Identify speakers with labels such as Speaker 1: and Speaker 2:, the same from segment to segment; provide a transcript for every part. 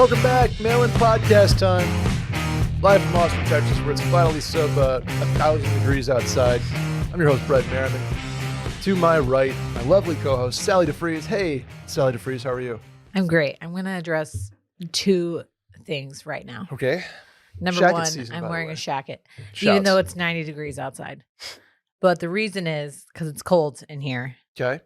Speaker 1: Welcome back, Mail-In Podcast time. Live from Austin, Texas, where it's finally sub 1,000 degrees outside. I'm your host, Brett Merriman. To my right, my lovely co-host, Sally deFries. Hey, Sally deFries, how are you?
Speaker 2: I'm great. I'm going to address two things right now.
Speaker 1: Okay.
Speaker 2: Number
Speaker 1: Shacket
Speaker 2: one,
Speaker 1: season,
Speaker 2: I'm
Speaker 1: by the
Speaker 2: wearing
Speaker 1: way.
Speaker 2: a shacket,
Speaker 1: Shouts.
Speaker 2: even though it's 90 degrees outside. But the reason is because it's cold in here.
Speaker 1: Okay.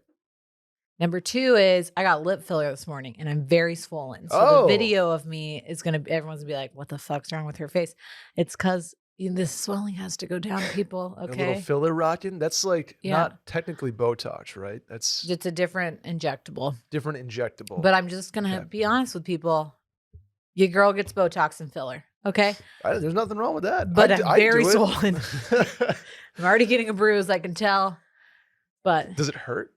Speaker 2: Number two is I got lip filler this morning and I'm very swollen. So the video of me is going to, everyone's going to be like, what the fuck's wrong with her face? It's because this swelling has to go down, people.
Speaker 1: A little
Speaker 2: Okay.
Speaker 1: filler rocking. That's like not technically Botox, right? That's
Speaker 2: It's a different injectable.
Speaker 1: different injectable.
Speaker 2: But I'm just going to be honest with people. Your girl gets Botox and filler. Okay.
Speaker 1: There's nothing wrong with that.
Speaker 2: But I'm very
Speaker 1: do it.
Speaker 2: swollen. I'm already getting a bruise, I can tell. But
Speaker 1: Does it hurt?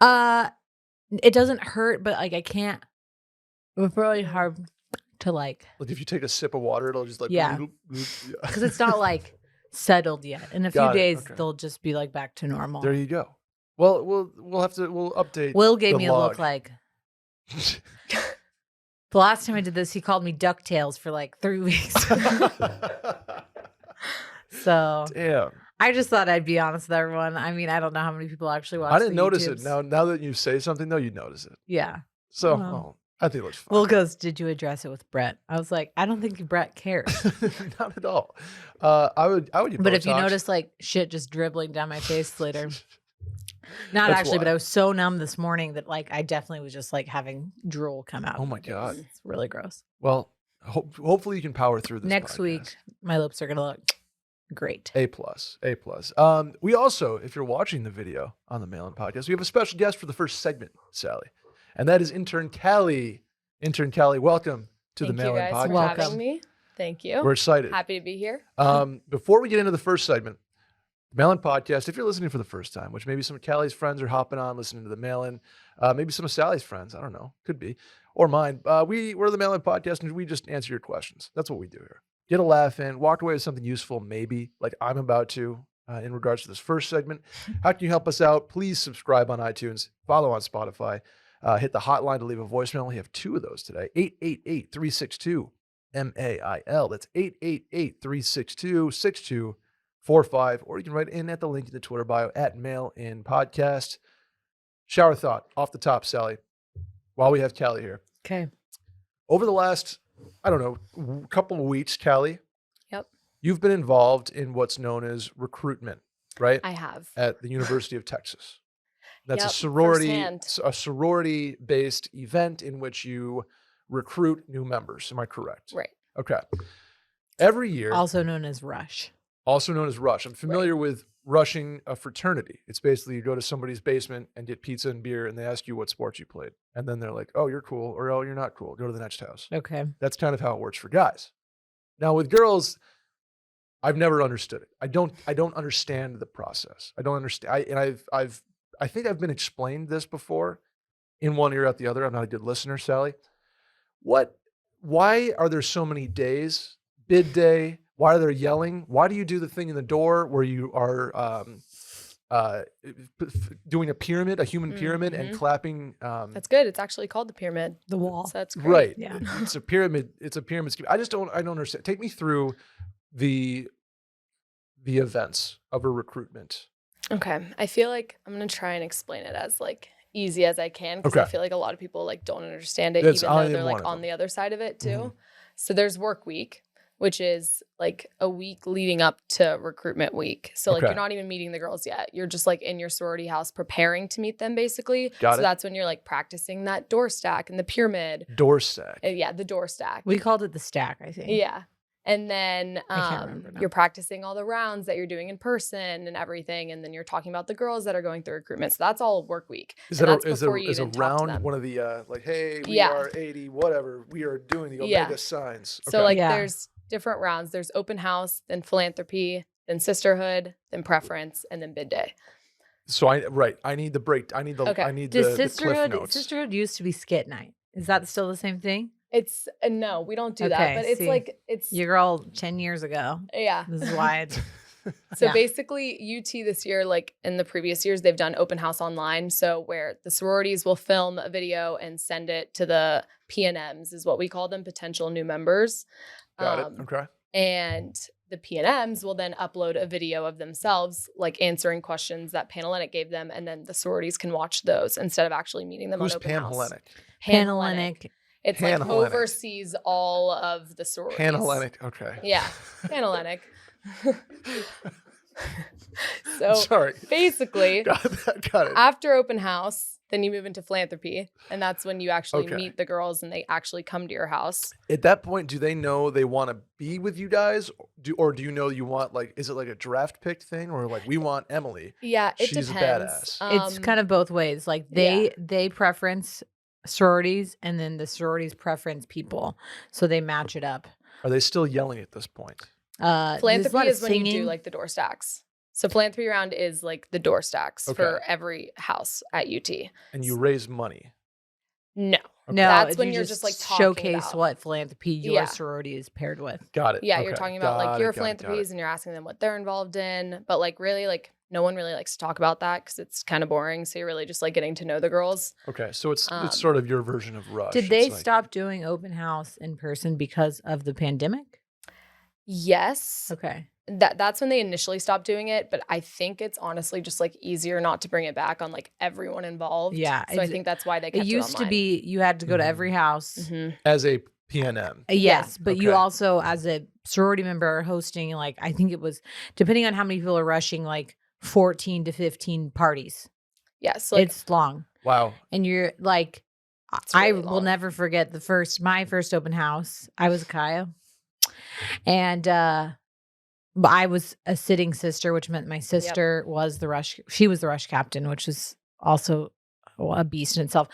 Speaker 2: it doesn't hurt, but like I can't. It's really hard to like
Speaker 1: If you take a sip of water, it'll just like
Speaker 2: because it's not like settled yet. In a few days, they'll just be like back to normal.
Speaker 1: There you go. Well, we'll update.
Speaker 2: Will gave me
Speaker 1: log.
Speaker 2: a look like. The last time I did this, he called me DuckTales for like 3 weeks. So
Speaker 1: damn.
Speaker 2: I just thought I'd be honest with everyone. I mean, I don't know how many people actually watch.
Speaker 1: I didn't notice
Speaker 2: YouTubes.
Speaker 1: it. Now that you say something though, you notice it.
Speaker 2: Yeah.
Speaker 1: So I think it looks fine.
Speaker 2: Will goes, did you address it with Brett? I was like, I don't think Brett cares.
Speaker 1: Not at all. I would.
Speaker 2: But if you notice like shit just dribbling down my face later. Not
Speaker 1: That's
Speaker 2: actually,
Speaker 1: why.
Speaker 2: but I was so numb this morning that like I definitely was just like having drool come out.
Speaker 1: Oh my God.
Speaker 2: It's really gross.
Speaker 1: Well, hopefully you can power through this.
Speaker 2: Next
Speaker 1: podcast.
Speaker 2: week, my lips are gonna look great.
Speaker 1: A+. We also, if you're watching the video on the Mail-In Podcast, we have a special guest for the first segment, Sally, and that is Intern Calli. Intern Calli, welcome to the Mail-In
Speaker 3: Thank you
Speaker 1: Podcast.
Speaker 3: guys for having me. Thank you.
Speaker 1: We're excited.
Speaker 3: Happy to be here.
Speaker 1: Before we get into the first segment, the Mail-In Podcast, if you're listening for the first time, which maybe some of Calli's friends are hopping on, listening to the Mail-In, maybe some of Sally's friends, I don't know, could be, or mine. We're the Mail-In Podcast, and we just answer your questions. That's what we do here. Get a laugh in, walk away with something useful, maybe, like I'm about to, in regards to this first segment. How can you help us out? Please subscribe on iTunes, follow on Spotify, hit the hotline to leave a voicemail. We have 2 of those today, 888-362-MAIL. That's 888-362-6245, or you can write in at the link in the Twitter bio at Mail-In Podcast. Shower thought off the top, Sally, while we have Calli here.
Speaker 2: Okay.
Speaker 1: Over the last, I don't know, couple of weeks, Calli.
Speaker 3: Yep.
Speaker 1: You've been involved in what's known as recruitment, right?
Speaker 3: I have.
Speaker 1: At the University of Texas. That's
Speaker 3: Yep,
Speaker 1: a sorority-based event in which you recruit new members. Am I correct?
Speaker 3: Right.
Speaker 1: Okay. Every year.
Speaker 2: Also known as Rush.
Speaker 1: Also known as Rush. I'm familiar with rushing a fraternity. It's basically you go to somebody's basement and get pizza and beer, and they ask you what sports you played. And then they're like, oh, you're cool, or oh, you're not cool. Go to the next house.
Speaker 2: Okay.
Speaker 1: That's kind of how it works for guys. Now with girls, I've never understood it. I don't understand the process. I don't understand. I think I've been explained this before in one ear out the other. I'm not a good listener, Sally. Why are there so many days? Bid day. Why are they yelling? Why do you do the thing in the door where you are doing a pyramid, a human pyramid, and clapping?
Speaker 3: That's good. It's actually called the pyramid.
Speaker 2: The wall.
Speaker 3: So that's great.
Speaker 1: Right.
Speaker 2: Yeah.
Speaker 1: It's a pyramid. It's a pyramid scheme. I don't understand. Take me through the events of a recruitment.
Speaker 3: Okay. I feel like I'm going to try and explain it as like easy as I can because I feel like a lot of people like don't understand it even though they're like on the other side of it too. Mm-hmm. So there's work week, which is like a week leading up to recruitment week. So like you're not even meeting the girls yet. You're just like in your sorority house preparing to meet them basically. So that's when you're like practicing that door stack and the pyramid.
Speaker 1: Door stack.
Speaker 3: Yeah, the door stack.
Speaker 2: We called it the stack, I think.
Speaker 3: Yeah. And then
Speaker 2: now.
Speaker 3: you're practicing all the rounds that you're doing in person and everything. And then you're talking about the girls that are going through recruitment. So that's all work week.
Speaker 1: Is a round one of the like, hey, we are 80, whatever. We are doing the Omega signs. Okay.
Speaker 3: So like there's different rounds. There's open house, then philanthropy, then sisterhood, then preference, and then bid day.
Speaker 1: So I need the break. I need the cliff notes.
Speaker 2: Sisterhood used to be skit night. Is that still the same thing?
Speaker 3: It's no, we don't do that. But it's like
Speaker 2: your girl 10 years ago.
Speaker 3: Yeah.
Speaker 2: This is why
Speaker 3: So basically UT this year, like in the previous years, they've done open house online. So where the sororities will film a video and send it to the PNMs is what we call them, potential new members.
Speaker 1: Got it. Okay.
Speaker 3: And the PNMs will then upload a video of themselves, like answering questions that Panhellenic gave them. And then the sororities can watch those instead of actually meeting them
Speaker 1: Who's
Speaker 3: on open house.
Speaker 1: Panhellenic?
Speaker 2: Panhellenic.
Speaker 3: It's like oversees all of the sororities.
Speaker 1: Panhellenic. Okay.
Speaker 3: Yeah. Panhellenic. So
Speaker 1: sorry.
Speaker 3: basically,
Speaker 1: got it.
Speaker 3: After open house, then you move into philanthropy. And that's when you actually meet the girls and they actually come to your house.
Speaker 1: At that point, do they know they want to be with you guys? Or do you know you want, like, is it like a draft pick thing? Or like, we want Emily.
Speaker 3: Yeah, it
Speaker 1: She's
Speaker 3: depends.
Speaker 1: a badass.
Speaker 2: It's kind of both ways. Like they preference sororities and then the sororities preference people. So they match it up.
Speaker 1: Are they still yelling at this point?
Speaker 3: Philanthropy is when you do like the door stacks. So philanthropy round is like the door stacks for every house at UT.
Speaker 1: And you raise money.
Speaker 3: No.
Speaker 2: No,
Speaker 3: that's when you're just like
Speaker 2: showcase
Speaker 3: about
Speaker 2: what philanthropy your sorority is paired with.
Speaker 1: Got it.
Speaker 3: Yeah, you're talking about like your philanthropies and you're asking them what they're involved in. But like really like no one really likes to talk about that because it's kind of boring. So you're really just like getting to know the girls.
Speaker 1: Okay. So it's sort of your version of Rush.
Speaker 2: Did they stop doing open house in person because of the pandemic?
Speaker 3: Yes.
Speaker 2: Okay.
Speaker 3: That's when they initially stopped doing it, but I think it's honestly just like easier not to bring it back on like everyone involved.
Speaker 2: Yeah.
Speaker 3: So I think that's why they kept
Speaker 2: it used to
Speaker 3: online.
Speaker 2: be you had to go to every house.
Speaker 1: As a PNM.
Speaker 2: Yes, but you also as a sorority member are hosting like I think it was depending on how many people are rushing like 14 to 15 parties.
Speaker 3: Yes.
Speaker 2: It's long.
Speaker 1: Wow.
Speaker 2: And you're like I will never forget my first open house. I was a Kaya. And I was a sitting sister, which meant my sister was the rush. She was the rush captain, which was also a beast in itself.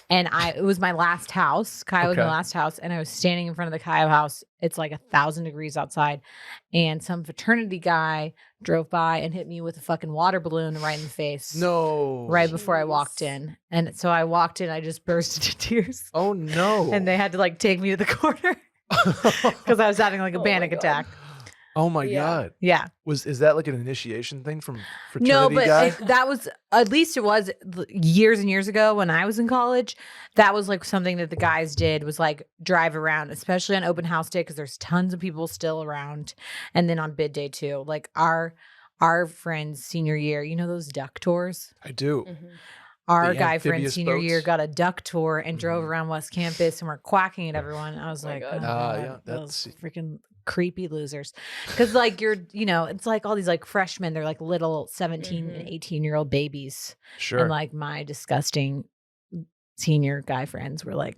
Speaker 2: And it was my last house. Kaya was my last house. And I was standing in front of the Kaya house. It's like 1,000 degrees outside. And some fraternity guy drove by and hit me with a fucking water balloon right in the face.
Speaker 1: No.
Speaker 2: Right before I walked in. And so I walked in, I just burst into tears.
Speaker 1: Oh no.
Speaker 2: And they had to like take me to the corner because I was having like a panic attack.
Speaker 1: Oh my God.
Speaker 2: Yeah.
Speaker 1: Is that like an initiation thing from fraternity
Speaker 2: No, but
Speaker 1: guy?
Speaker 2: that was, at least it was years and years ago when I was in college. That was like something that the guys did was like drive around, especially on open house day because there's tons of people still around. And then on bid day too. Like our friends senior year, you know those duck tours?
Speaker 1: I do.
Speaker 2: Our guy friend senior year got a duck tour and drove around West Campus and we're quacking at everyone. I was like, oh God,
Speaker 1: yeah,
Speaker 2: those freaking creepy losers. Because like it's like all these like freshmen, they're like little 17 and 18-year-old babies.
Speaker 1: Sure.
Speaker 2: And like my disgusting senior guy friends were like,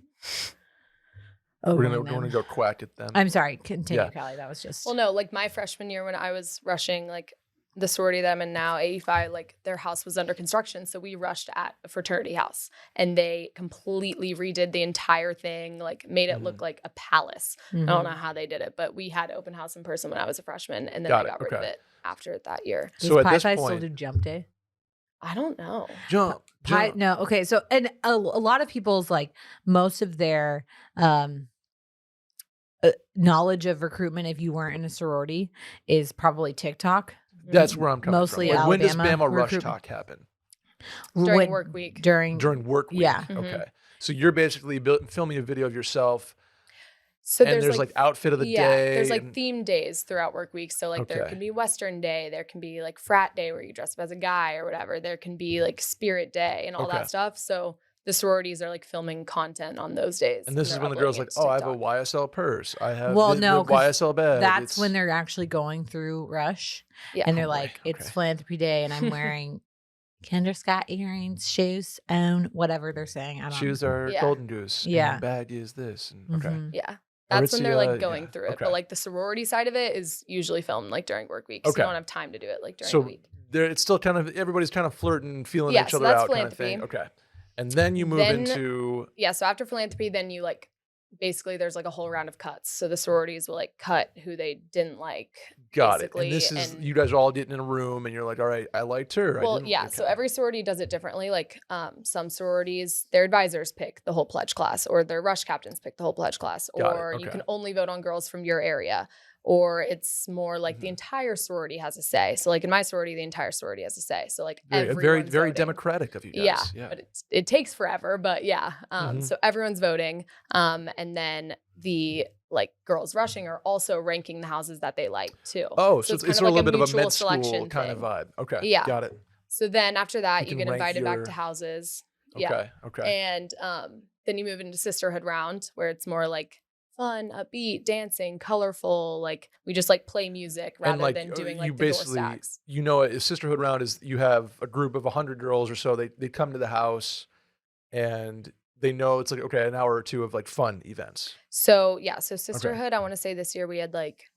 Speaker 1: we're gonna go quack at them.
Speaker 2: I'm sorry, continue, Calli. That was just
Speaker 3: well, no, like my freshman year when I was rushing, like the sorority that I'm in now, 85, like their house was under construction. So we rushed at a fraternity house and they completely redid the entire thing, like made it look like a palace. I don't know how they did it, but we had open house in person when I was a freshman and then they got rid of it after that year.
Speaker 1: So at this
Speaker 2: point,
Speaker 1: point,
Speaker 2: still do jump day?
Speaker 3: I don't know.
Speaker 1: Jump.
Speaker 2: No. Okay. So, and a lot of people's like most of their knowledge of recruitment, if you weren't in a sorority, is probably TikTok.
Speaker 1: That's where I'm coming
Speaker 2: Mostly
Speaker 1: from. Like, when does
Speaker 2: Alabama
Speaker 1: Bama Rush Talk happen?
Speaker 3: During work week.
Speaker 2: During
Speaker 1: work week.
Speaker 2: Yeah.
Speaker 1: Okay. So you're basically filming a video of yourself.
Speaker 3: So
Speaker 1: and there's like outfit of the day.
Speaker 3: There's like themed days throughout work week. So like there can be Western Day, there can be like frat day where you dress up as a guy or whatever. There can be like spirit day and all that stuff. So the sororities are like filming content on those days.
Speaker 1: And this is when the girl's like, oh, I have a YSL purse. I have
Speaker 2: no,
Speaker 1: YSL bag.
Speaker 2: That's when they're actually going through Rush. Yeah. And they're like, it's philanthropy day and I'm wearing Kendra Scott earrings, shoes, and whatever they're saying. I don't
Speaker 1: Shoes are Golden Goose.
Speaker 2: Yeah.
Speaker 1: And bag is this. And,
Speaker 3: Yeah. That's when they're like going through it. But like the sorority side of it is usually filmed like during work week. So you don't have time to do it like during the week.
Speaker 1: It's still kind of, everybody's kind of flirting, feeling each other out kind of thing. Okay. And then you move into...
Speaker 3: Yeah, so after philanthropy, then you like, basically there's like a whole round of cuts. So the sororities will like cut who they didn't like.
Speaker 1: Got it. And this is, you guys are all getting in a room and you're like, all right, I liked her.
Speaker 3: Well, yeah. So every sorority does it differently. Like some sororities, their advisors pick the whole pledge class or their rush captains pick the whole pledge class. Or you can only vote on girls from your area. or it's more like the entire sorority has a say. So like in my sorority, the entire sorority has a say. So like
Speaker 1: very
Speaker 3: voting.
Speaker 1: democratic of you guys.
Speaker 3: Yeah. But it takes forever, but yeah. So everyone's voting. And then the like girls rushing are also ranking the houses that they like too.
Speaker 1: Oh, so it's
Speaker 3: kind
Speaker 1: sort of
Speaker 3: like
Speaker 1: a little bit of a med
Speaker 3: selection
Speaker 1: school kind of
Speaker 3: thing.
Speaker 1: vibe. Okay.
Speaker 3: Yeah.
Speaker 1: Got it.
Speaker 3: So then after that, you get
Speaker 1: rank
Speaker 3: invited back to houses. Yeah.
Speaker 1: Okay.
Speaker 3: And then you move into sisterhood round where it's more like fun, upbeat, dancing, colorful. Like we just like play music rather than doing like the door stacks.
Speaker 1: You know, a sisterhood round is you have a group of 100 girls or so. They come to the house and they know it's like, okay, an hour or two of like fun events.
Speaker 3: So yeah, so sisterhood, I want to say this year we had like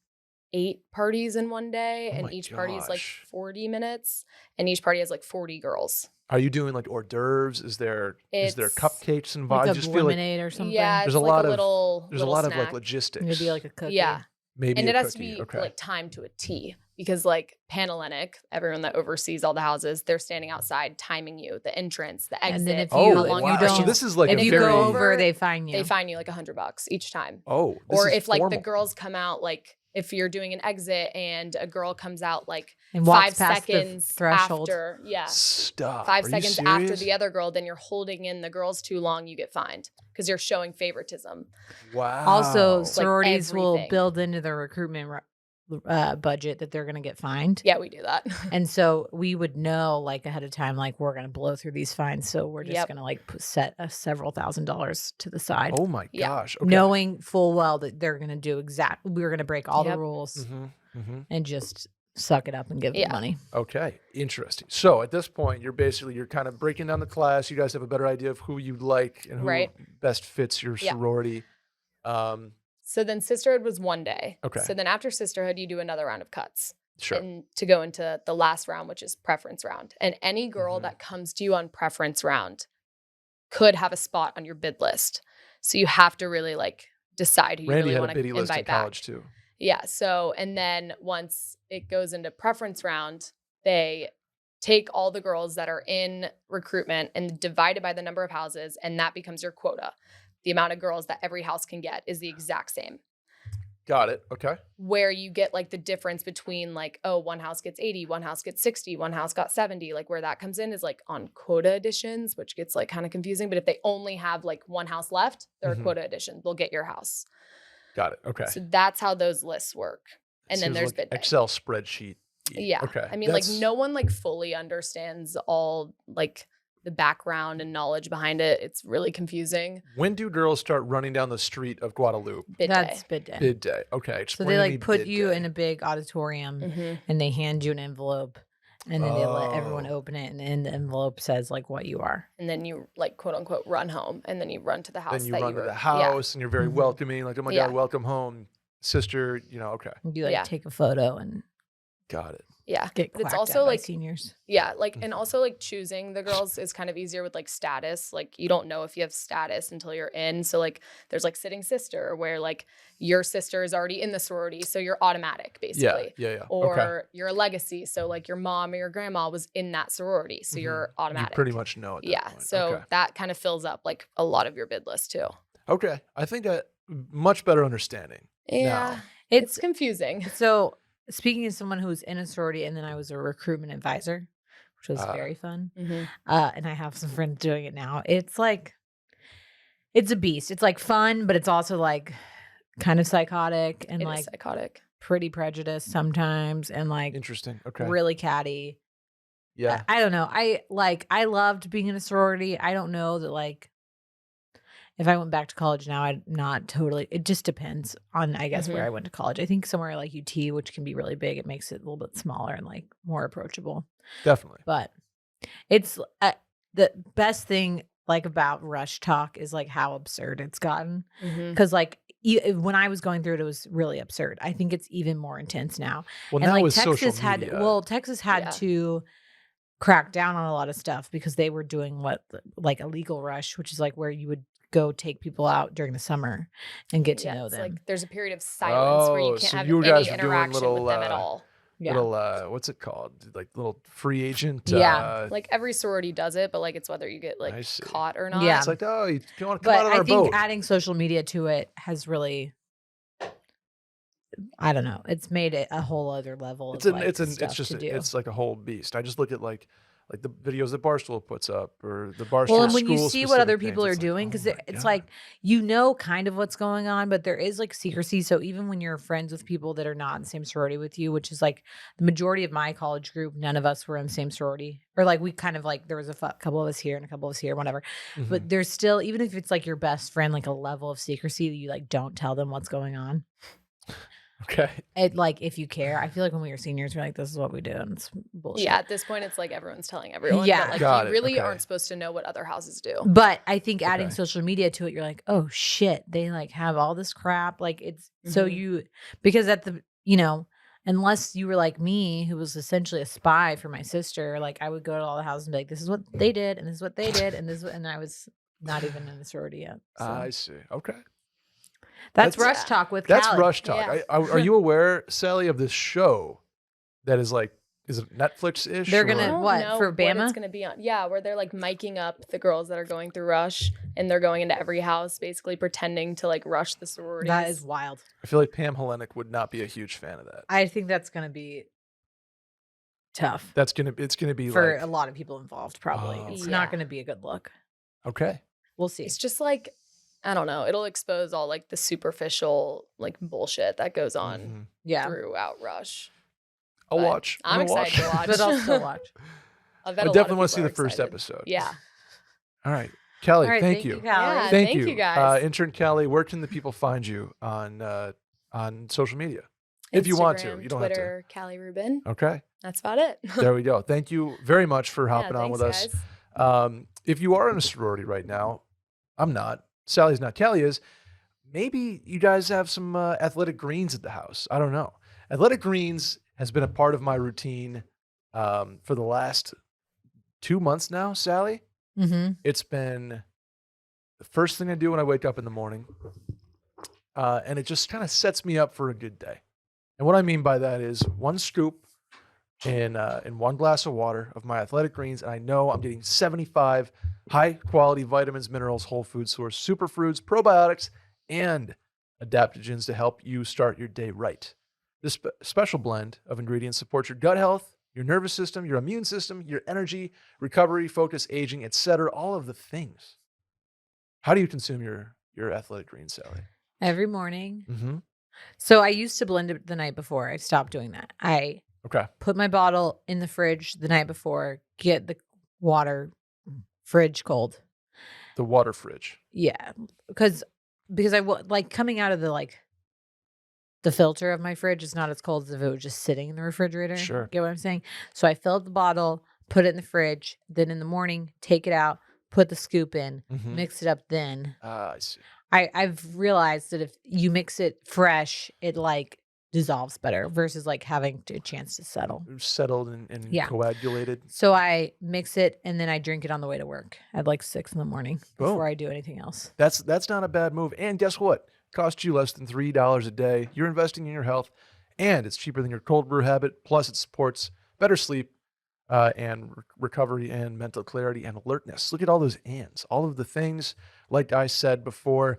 Speaker 3: 8 parties in one day, and each party is like 40 minutes, and each party has like 40 girls.
Speaker 1: Are you doing like hors d'oeuvres? Is there cupcakes involved?
Speaker 2: Like a lemonade or something?
Speaker 3: Yeah,
Speaker 1: there's
Speaker 3: a
Speaker 1: like
Speaker 3: lot of
Speaker 1: there's a lot of like logistics.
Speaker 2: Maybe like a cookie.
Speaker 3: Yeah.
Speaker 1: Maybe
Speaker 3: and it has
Speaker 1: cookie.
Speaker 3: to be like timed to a T, because like Panhellenic, everyone that oversees all the houses, they're standing outside timing you, the entrance, the exit.
Speaker 2: And then if
Speaker 1: so this is like
Speaker 2: if you go over, they fine you.
Speaker 3: They fine you like $100 each time.
Speaker 1: Oh,
Speaker 3: or if like the girls come out, like if you're doing an exit and a girl comes out like
Speaker 2: and
Speaker 3: 5 seconds
Speaker 2: threshold
Speaker 3: after,
Speaker 1: stop.
Speaker 3: 5 seconds after the other girl, then you're holding in the girls too long, you get fined because you're showing favoritism.
Speaker 1: Wow.
Speaker 2: Also, sororities will build into their recruitment budget that they're going to get fined.
Speaker 3: Yeah, we do that.
Speaker 2: And so we would know like ahead of time, like we're going to blow through these fines. So we're just going to like set several $1,000s to the side.
Speaker 1: Oh my gosh. Okay.
Speaker 2: Knowing full well that they're going to do we're going to break all the rules and just suck it up and give them money.
Speaker 1: Okay. Interesting. So at this point, you're kind of breaking down the class. You guys have a better idea of who you like and who best fits your sorority.
Speaker 3: So then sisterhood was one day.
Speaker 1: Okay.
Speaker 3: So then after sisterhood, you do another round of cuts.
Speaker 1: Sure.
Speaker 3: And to go into the last round, which is preference round. And any girl that comes to you on preference round could have a spot on your bid list. So you have to really like decide who you really want to invite back. Randy had a biddy list in college too. Yeah. So, and then once it goes into preference round, they take all the girls that are in recruitment and divide it by the number of houses, and that becomes your quota. The amount of girls that every house can get is the exact same.
Speaker 1: Got it. Okay.
Speaker 3: Where you get like the difference between like, oh, one house gets 80, one house gets 60, one house got 70. Like where that comes in is like on quota additions, which gets like kind of confusing. But if they only have like one house left, they're a quota addition. They'll get your house.
Speaker 1: Got it. Okay.
Speaker 3: So that's how those lists work. And then there's bid day.
Speaker 1: Excel spreadsheet.
Speaker 3: Yeah.
Speaker 1: Okay.
Speaker 3: I mean, like no one like fully understands all like the background and knowledge behind it. It's really confusing.
Speaker 1: When do girls start running down the street of Guadalupe?
Speaker 2: That's bid day.
Speaker 1: Bid day. Okay.
Speaker 2: So they like put you in a big auditorium and they hand you an envelope and then they let everyone open it, and in the envelope says like what you are.
Speaker 3: And then you like quote unquote run home, and then you run to the house.
Speaker 1: Then you run to the house and you're very welcoming. Like, oh my God, welcome home, sister. You know, okay.
Speaker 2: You like take a photo and
Speaker 1: got it.
Speaker 3: Yeah.
Speaker 2: But
Speaker 3: it's also like
Speaker 2: seniors.
Speaker 3: Yeah. Like, and also like choosing the girls is kind of easier with like status. Like you don't know if you have status until you're in. So like there's like sitting sister where like your sister is already in the sorority. So you're automatic basically.
Speaker 1: Yeah.
Speaker 3: Or you're a legacy. So like your mom or your grandma was in that sorority. So you're automatic.
Speaker 1: You pretty much know it.
Speaker 3: Yeah. So that kind of fills up like a lot of your bid list too.
Speaker 1: Okay. I think a much better understanding.
Speaker 3: Yeah. It's confusing.
Speaker 2: So speaking of someone who was in a sorority, and then I was a recruitment advisor, which was very fun. And I have some friends doing it now. It's like, it's a beast. It's like fun, but it's also like kind of psychotic and like
Speaker 3: psychotic,
Speaker 2: pretty prejudiced sometimes, and like
Speaker 1: interesting. Okay.
Speaker 2: Really catty.
Speaker 1: Yeah.
Speaker 2: I don't know. I loved being in a sorority. I don't know that like, if I went back to college now, I'd not totally. It just depends on, I guess, where I went to college. I think somewhere like UT, which can be really big, it makes it a little bit smaller and like more approachable.
Speaker 1: Definitely.
Speaker 2: But it's the best thing like about Rush Talk is like how absurd it's gotten. Because like when I was going through it, it was really absurd. I think it's even more intense now.
Speaker 1: Well,
Speaker 2: and
Speaker 1: now
Speaker 2: like
Speaker 1: with
Speaker 2: Texas
Speaker 1: social media.
Speaker 2: Texas had to crack down on a lot of stuff because they were doing like a legal rush, which is like where you would go take people out during the summer and get to know them.
Speaker 3: Like there's a period of silence where you can't have any interaction with them at all.
Speaker 1: Little what's it called? Like little free agent.
Speaker 3: Like every sorority does it, but like it's whether you get like caught or not.
Speaker 2: Yeah.
Speaker 1: It's like, oh, you want to come out on our boat.
Speaker 2: But I think adding social media to it has really I don't know. It's made it a whole other level of stuff to do.
Speaker 1: It's like a whole beast. I just look at like the videos that Barstool puts up or the Barstool
Speaker 2: Well, and when you
Speaker 1: school
Speaker 2: see what other
Speaker 1: specific
Speaker 2: people
Speaker 1: things,
Speaker 2: are doing, because
Speaker 1: oh my
Speaker 2: it's
Speaker 1: God.
Speaker 2: like, you know, kind of what's going on, but there is like secrecy. So even when you're friends with people that are not in the same sorority with you, which is like the majority of my college group, none of us were in the same sorority, or like we kind of like there was a couple of us here and a couple of us here, whatever.
Speaker 1: Mhm.
Speaker 2: But there's still, even if it's like your best friend, like a level of secrecy that you like don't tell them what's going on.
Speaker 1: Okay.
Speaker 2: Like if you care, I feel like when we were seniors, we're like, this is what we do, and it's bullshit.
Speaker 3: Yeah, at this point, it's like everyone's telling everyone.
Speaker 2: Yeah.
Speaker 3: But like
Speaker 1: Got
Speaker 3: you
Speaker 1: it,
Speaker 3: really
Speaker 1: okay.
Speaker 3: aren't supposed to know what other houses do.
Speaker 2: But I think adding
Speaker 1: Okay.
Speaker 2: social media to it, you're like, oh shit, they like have all this crap. Like it's so
Speaker 3: Mhm.
Speaker 2: because at the, you know, unless you were like me, who was essentially a spy for my sister, like I would go to all the houses and be like, this is what they did, and this is what they did, and and I was not even in the sorority yet. So
Speaker 1: I see. Okay.
Speaker 2: that's
Speaker 1: That's-
Speaker 2: Rush
Speaker 3: Yeah.
Speaker 2: Talk with
Speaker 1: That's
Speaker 2: Callie.
Speaker 1: Rush Talk.
Speaker 3: Yeah.
Speaker 1: Are you aware, Sally, of this show that is like, is it Netflix-ish?
Speaker 2: They're
Speaker 3: I
Speaker 2: gonna-
Speaker 3: don't
Speaker 2: what,
Speaker 3: know
Speaker 2: for
Speaker 3: what
Speaker 2: Bama?
Speaker 3: it's gonna be on. Yeah, where they're like miking up the girls that are going through Rush, and they're going into every house, basically pretending to like rush the sororities.
Speaker 2: That is wild.
Speaker 1: I feel like Pam Hellenic would not be a huge fan of that.
Speaker 2: I think that's gonna be tough
Speaker 1: It's gonna be
Speaker 2: for
Speaker 1: like
Speaker 2: a lot of people involved. Probably
Speaker 1: Oh,
Speaker 2: it's
Speaker 3: okay.
Speaker 2: not
Speaker 3: Yeah.
Speaker 2: gonna be a good look.
Speaker 1: okay.
Speaker 2: We'll see.
Speaker 3: It's just like, I don't know. It'll expose all like the superficial like bullshit that goes on
Speaker 1: Mhm.
Speaker 2: Yeah,
Speaker 3: throughout Rush.
Speaker 1: I'll
Speaker 3: But
Speaker 1: watch.
Speaker 3: I'm
Speaker 1: gonna
Speaker 3: excited to watch.
Speaker 2: but I'll still watch.
Speaker 3: I
Speaker 1: I
Speaker 3: bet a lot
Speaker 1: definitely
Speaker 3: of
Speaker 1: want to see
Speaker 3: people
Speaker 1: the
Speaker 3: are
Speaker 1: first
Speaker 3: excited.
Speaker 1: episode.
Speaker 3: Yeah.
Speaker 1: All right, Kelly.
Speaker 2: All right,
Speaker 1: thank you.
Speaker 2: Callie.
Speaker 3: Yeah.
Speaker 1: Thank
Speaker 3: Thank
Speaker 1: you,
Speaker 3: you, guys.
Speaker 1: Intern Calli. Where can the people find you on social media? If you want to,
Speaker 3: Instagram,
Speaker 1: you don't
Speaker 3: Twitter, Callie Rubin.
Speaker 1: have to. Okay.
Speaker 3: That's about it.
Speaker 1: There we go. Thank you very much for
Speaker 3: Yeah,
Speaker 1: hopping on
Speaker 3: thanks,
Speaker 1: with us.
Speaker 3: guys.
Speaker 1: If you are in a sorority right now, I'm not. Sally's not. Kelly is. Maybe you guys have some athletic greens at the house. I don't know. Athletic greens has been a part of my routine for the last 2 months now, Sally.
Speaker 2: Mm-hmm.
Speaker 1: It's been the first thing I do when I wake up in the morning. And it just kind of sets me up for a good day. And what I mean by that is one scoop in one glass of water of my athletic greens, and I know I'm getting 75 high quality vitamins, minerals, whole food source, superfoods, probiotics, and adaptogens to help you start your day right. This special blend of ingredients supports your gut health, your nervous system, your immune system, your energy, recovery, focus, aging, etc. All of the things. How do you consume your athletic greens, Sally?
Speaker 2: Every morning.
Speaker 1: Mm-hmm.
Speaker 2: So I used to blend it the night before. I stopped doing that. I
Speaker 1: Okay.
Speaker 2: put my bottle in the fridge the night before, get the water fridge cold.
Speaker 1: The water fridge.
Speaker 2: Yeah, because I like coming out of the filter of my fridge is not as cold as if it was just sitting in the refrigerator.
Speaker 1: Sure.
Speaker 2: Get what I'm saying? So I fill up the bottle, put it in the fridge, then in the morning, take it out, put the scoop in,
Speaker 1: Mhm.
Speaker 2: mix it up then.
Speaker 1: I see.
Speaker 2: I've realized that if you mix it fresh, it like dissolves better versus like having a chance to settle.
Speaker 1: Settled and
Speaker 2: Yeah.
Speaker 1: coagulated.
Speaker 2: So I mix it and then I drink it on the way to work at like 6 in the morning
Speaker 1: Boom.
Speaker 2: before I do anything else.
Speaker 1: That's not a bad move. And guess what? Costs you less than $3 a day. You're investing in your health, and it's cheaper than your cold brew habit. Plus, it supports better sleep and recovery and mental clarity and alertness. Look at all those ands, all of the things. Like I said before,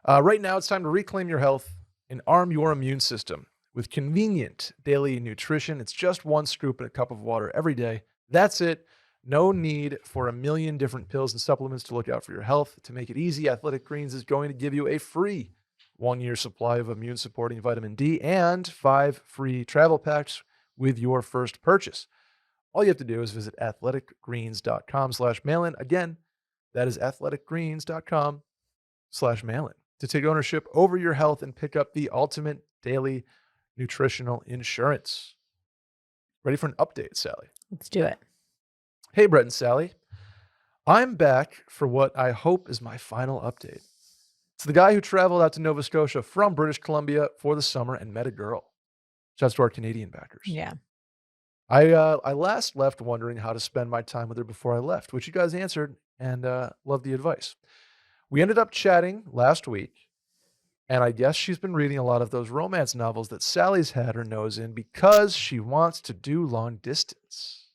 Speaker 1: right now it's time to reclaim your health and arm your immune system with convenient daily nutrition. It's just one scoop in a cup of water every day. That's it. No need for a million different pills and supplements to look out for your health. To make it easy, Athletic Greens is going to give you a free 1-year supply of immune supporting vitamin D and 5 free travel packs with your first purchase. All you have to do is visit athleticgreens.com/mailin. Again, that is athleticgreens.com/mailin to take ownership over your health and pick up the ultimate daily nutritional insurance. Ready for an update, Sally?
Speaker 2: Let's do it.
Speaker 1: Hey, Brett and Sally. I'm back for what I hope is my final update. It's the guy who traveled out to Nova Scotia from British Columbia for the summer and met a girl. Shouts to our Canadian backers.
Speaker 2: Yeah.
Speaker 1: I last left wondering how to spend my time with her before I left, which you guys answered, and love the advice. We ended up chatting last week, and I guess she's been reading a lot of those romance novels that Sally's had her nose in because she wants to do long distance.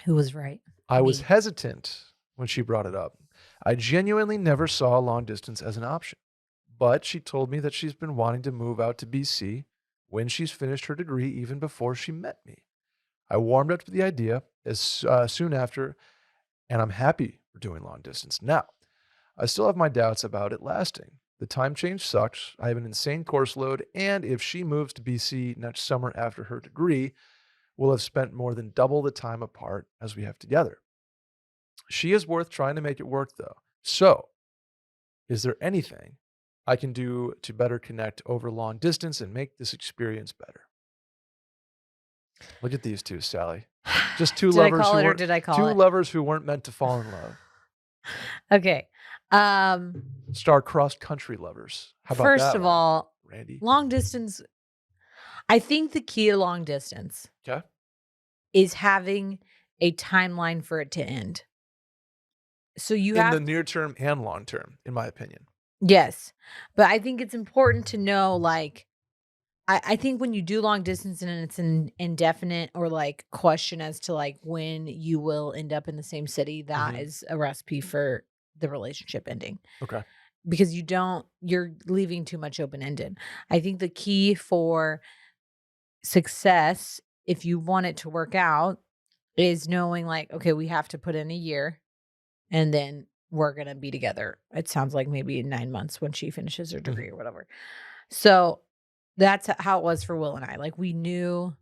Speaker 2: Who was right?
Speaker 1: I was
Speaker 2: Me.
Speaker 1: hesitant when she brought it up. I genuinely never saw long distance as an option. but she told me that she's been wanting to move out to BC when she's finished her degree, even before she met me. I warmed up to the idea as soon after, and I'm happy we're doing long distance. Now, I still have my doubts about it lasting. The time change sucks. I have an insane course load, and if she moves to BC next summer after her degree, we'll have spent more than double the time apart as we have together. She is worth trying to make it work, though. So, is there anything I can do to better connect over long distance and make this experience better? Look at these two, Sally. Just two
Speaker 2: Did I
Speaker 1: lovers
Speaker 2: call
Speaker 1: who
Speaker 2: it or
Speaker 1: weren't
Speaker 2: did I call
Speaker 1: two
Speaker 2: it?
Speaker 1: lovers who weren't meant to fall in love.
Speaker 2: Okay.
Speaker 1: Star-crossed country lovers. How about
Speaker 2: First
Speaker 1: that
Speaker 2: of
Speaker 1: one,
Speaker 2: all,
Speaker 1: Randy?
Speaker 2: long distance. I think the key to long distance
Speaker 1: Okay.
Speaker 2: is having a timeline for it to end. So you
Speaker 1: In
Speaker 2: have
Speaker 1: the near term and long term, in my opinion.
Speaker 2: yes, but I think it's important to know, like, I think when you do long distance and it's an indefinite or like question as to like when you will end up in the same city, that is a recipe for the relationship ending.
Speaker 1: Okay.
Speaker 2: Because you're leaving too much open ended. I think the key for success, if you want it to work out, is knowing like, okay, we have to put in a year and then we're going to be together. It sounds like maybe in 9 months when she finishes her degree or whatever. So that's how it was for Will and I. Like we knew,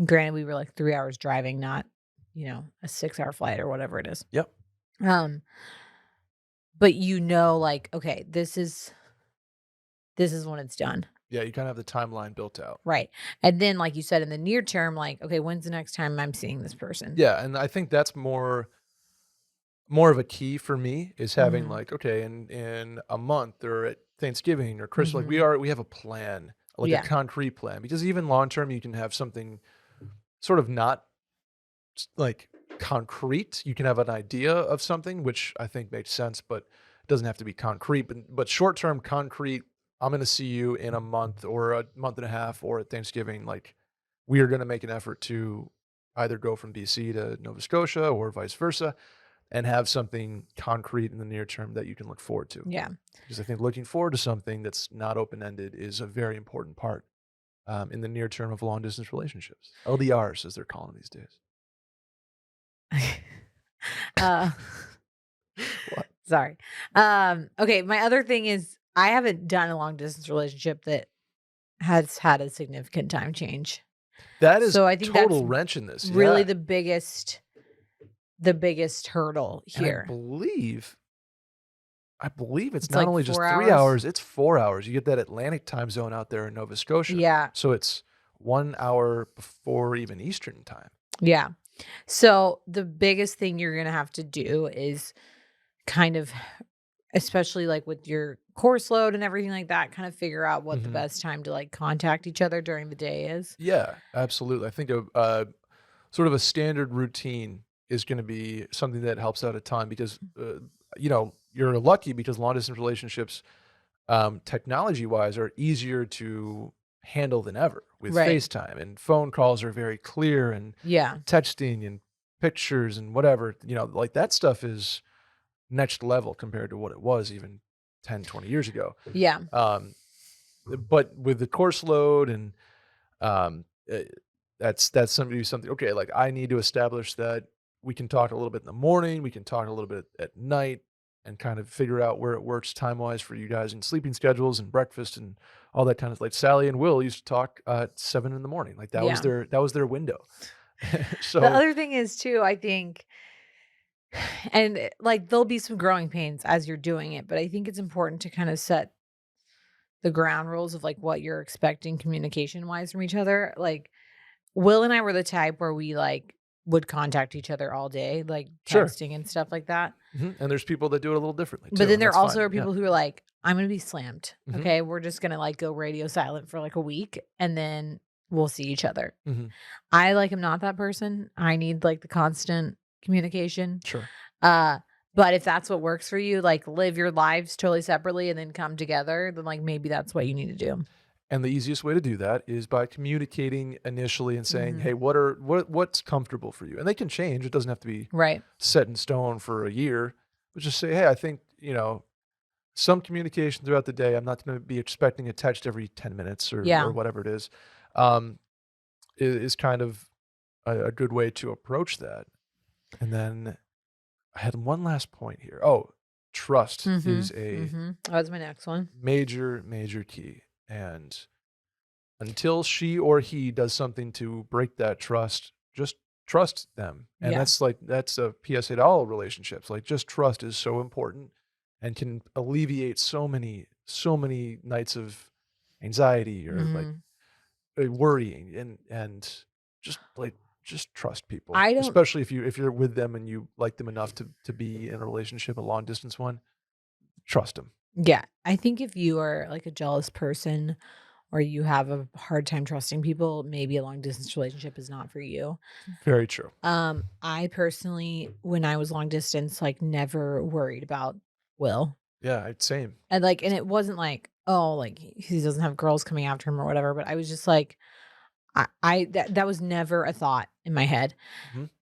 Speaker 2: granted, we were like 3 hours driving, not, a 6-hour flight or whatever it is.
Speaker 1: Yep.
Speaker 2: But like, okay, this is when it's done.
Speaker 1: Yeah, you kind of have the timeline built out.
Speaker 2: Right. And then, like you said, in the near term, like, okay, when's the next time I'm seeing this person?
Speaker 1: Yeah, and I think that's more of a key for me is having like, okay, in a month or at Thanksgiving or Christmas, like we have a plan, like a concrete plan. Because even long term, you can have something sort of not like concrete. You can have an idea of something, which I think makes sense, but it doesn't have to be concrete. But short term concrete, I'm going to see you in a month or a month and a half or at Thanksgiving. Like we are going to make an effort to either go from BC to Nova Scotia or vice versa and have something concrete in the near term that you can look forward to.
Speaker 2: Yeah.
Speaker 1: Because I think looking forward to something that's not open-ended is a very important part in the near term of long-distance relationships. LDRs, as they're calling these days. What?
Speaker 2: Sorry. Okay, my other thing is I haven't done a long-distance relationship that has had a significant time change.
Speaker 1: That is
Speaker 2: so I think
Speaker 1: total
Speaker 2: that's
Speaker 1: wrench in this.
Speaker 2: really
Speaker 1: Yeah.
Speaker 2: the biggest hurdle here.
Speaker 1: And I believe it's not
Speaker 2: like
Speaker 1: only just
Speaker 2: 4
Speaker 1: 3
Speaker 2: hours?
Speaker 1: hours, it's 4 hours. You get that Atlantic time zone out there in Nova Scotia.
Speaker 2: Yeah.
Speaker 1: So it's 1 hour before even Eastern time.
Speaker 2: Yeah. So the biggest thing you're going to have to do is kind of, especially like with your course load and everything like that, kind of figure out what the best time to like contact each other during the day is.
Speaker 1: Yeah, absolutely. I think sort of a standard routine is going to be something that helps out a ton because, you're lucky because long distance relationships, technology wise, are easier to handle than ever with FaceTime, and phone calls are very clear, and texting and pictures and whatever, like that stuff is next level compared to what it was even 10, 20 years ago.
Speaker 2: Yeah.
Speaker 1: But with the course load and that's something, okay, like I need to establish that we can talk a little bit in the morning, we can talk a little bit at night and kind of figure out where it works time-wise for you guys and sleeping schedules and breakfast and all that kind of, like Sally and Will used to talk at 7 in the morning. Like that was their window. So
Speaker 2: the other thing is too, I think, and like there'll be some growing pains as you're doing it, but I think it's important to kind of set the ground rules of like what you're expecting communication wise from each other. Like Will and I were the type where we like would contact each other all day, like texting and stuff like that.
Speaker 1: And there's people that do it a little differently too,
Speaker 2: but then there also
Speaker 1: fine.
Speaker 2: are people who are like, I'm going to be slammed. Okay. We're just going to like go radio silent for like a week and then we'll see each other. I am not that person. I need like the constant communication.
Speaker 1: Sure.
Speaker 2: But if that's what works for you, like live your lives totally separately and then come together, then like maybe that's what you need to do.
Speaker 1: And the easiest way to do that is by communicating initially and saying, hey, what's comfortable for you? And they can change. It doesn't have to be set in stone for a year. But just say, hey, I think, some communication throughout the day. I'm not going to be expecting a text every 10 minutes or whatever it is. Um, is kind of a good way to approach that. And then I had one last point here. Oh, trust is a
Speaker 2: That was my next one.
Speaker 1: major, major key. And until she or he does something to break that trust, just trust them. And that's a PSA to all relationships. Like, just trust is so important and can alleviate so many nights of anxiety or like worrying and just trust people. Especially if you're with them and you like them enough to be in a relationship, a long distance one, trust them.
Speaker 2: Yeah. I think if you are like a jealous person or you have a hard time trusting people, maybe a long distance relationship is not for you.
Speaker 1: Very true.
Speaker 2: I personally, when I was long distance, like never worried about Will.
Speaker 1: Yeah, same.
Speaker 2: And it wasn't like, oh, like he doesn't have girls coming after him or whatever, but I was just like, that was never a thought in my head.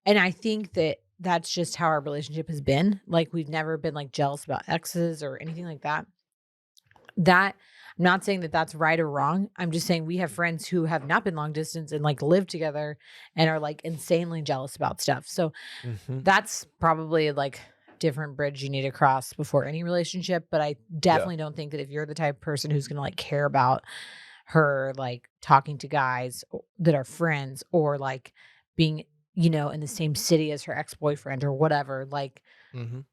Speaker 2: And I think that that's just how our relationship has been. Like, we've never been like jealous about exes or anything like that. I'm not saying that that's right or wrong. I'm just saying we have friends who have not been long distance and like live together and are like insanely jealous about stuff. So that's probably like different bridge you need to cross before any relationship. But I definitely don't think that if you're the type of person who's going to like care about her like talking to guys that are friends or like being, in the same city as her ex-boyfriend or whatever, like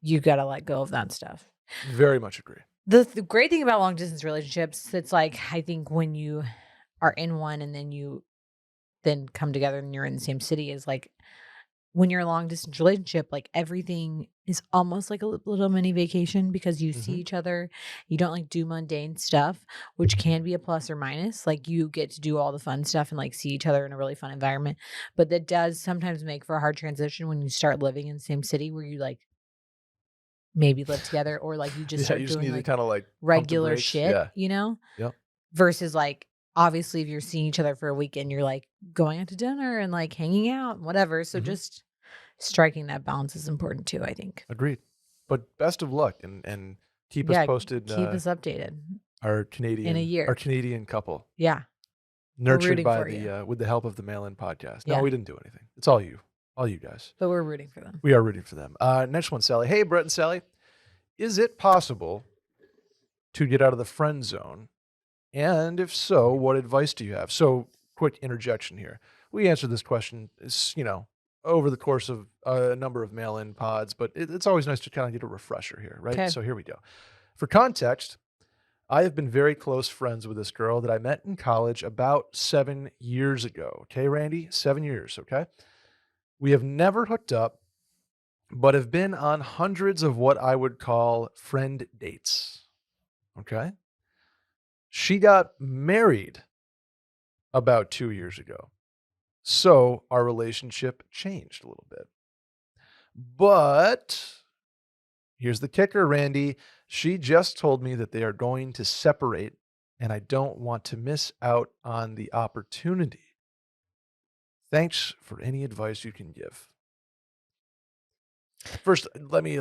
Speaker 2: you got to let go of that stuff.
Speaker 1: Very much agree.
Speaker 2: The great thing about long distance relationships, it's like, I think when you are in one and then you then come together and you're in the same city, is like when you're a long distance relationship, like everything is almost like a little mini vacation because you see each other. You don't like do mundane stuff, which can be a plus or minus. Like, you get to do all the fun stuff and like see each other in a really fun environment. But that does sometimes make for a hard transition when you start living in the same city where you like maybe live together or like you just start
Speaker 1: you just
Speaker 2: doing
Speaker 1: need
Speaker 2: like
Speaker 1: to kind of like
Speaker 2: regular shit,
Speaker 1: Yep.
Speaker 2: versus like, obviously if you're seeing each other for a weekend, you're like going out to dinner and like hanging out and whatever. So just striking that balance is important too, I think.
Speaker 1: Agreed. But best of luck and keep us posted.
Speaker 2: Keep us updated
Speaker 1: Our
Speaker 2: in a year.
Speaker 1: Our Canadian couple.
Speaker 2: Yeah.
Speaker 1: Nurtured by with the help of the Mail-In podcast. No, we didn't do anything. It's all you guys.
Speaker 2: But we're rooting for them.
Speaker 1: We are rooting for them. Next one, Sally. Hey, Brett and Sally. Is it possible to get out of the friend zone? And if so, what advice do you have? So, quick interjection here. We answered this question, over the course of a number of Mail-In pods, but it's always nice to kind of get a refresher here, right?
Speaker 2: Okay.
Speaker 1: So here we go. For context, I have been very close friends with this girl that I met in college about 7 years ago. Okay, Randy? 7 years, okay? We have never hooked up, but have been on hundreds of what I would call friend dates. Okay? She got married about 2 years ago. So our relationship changed a little bit. But here's the kicker, Randy. She just told me that they are going to separate, and I don't want to miss out on the opportunity. Thanks for any advice you can give. First, let me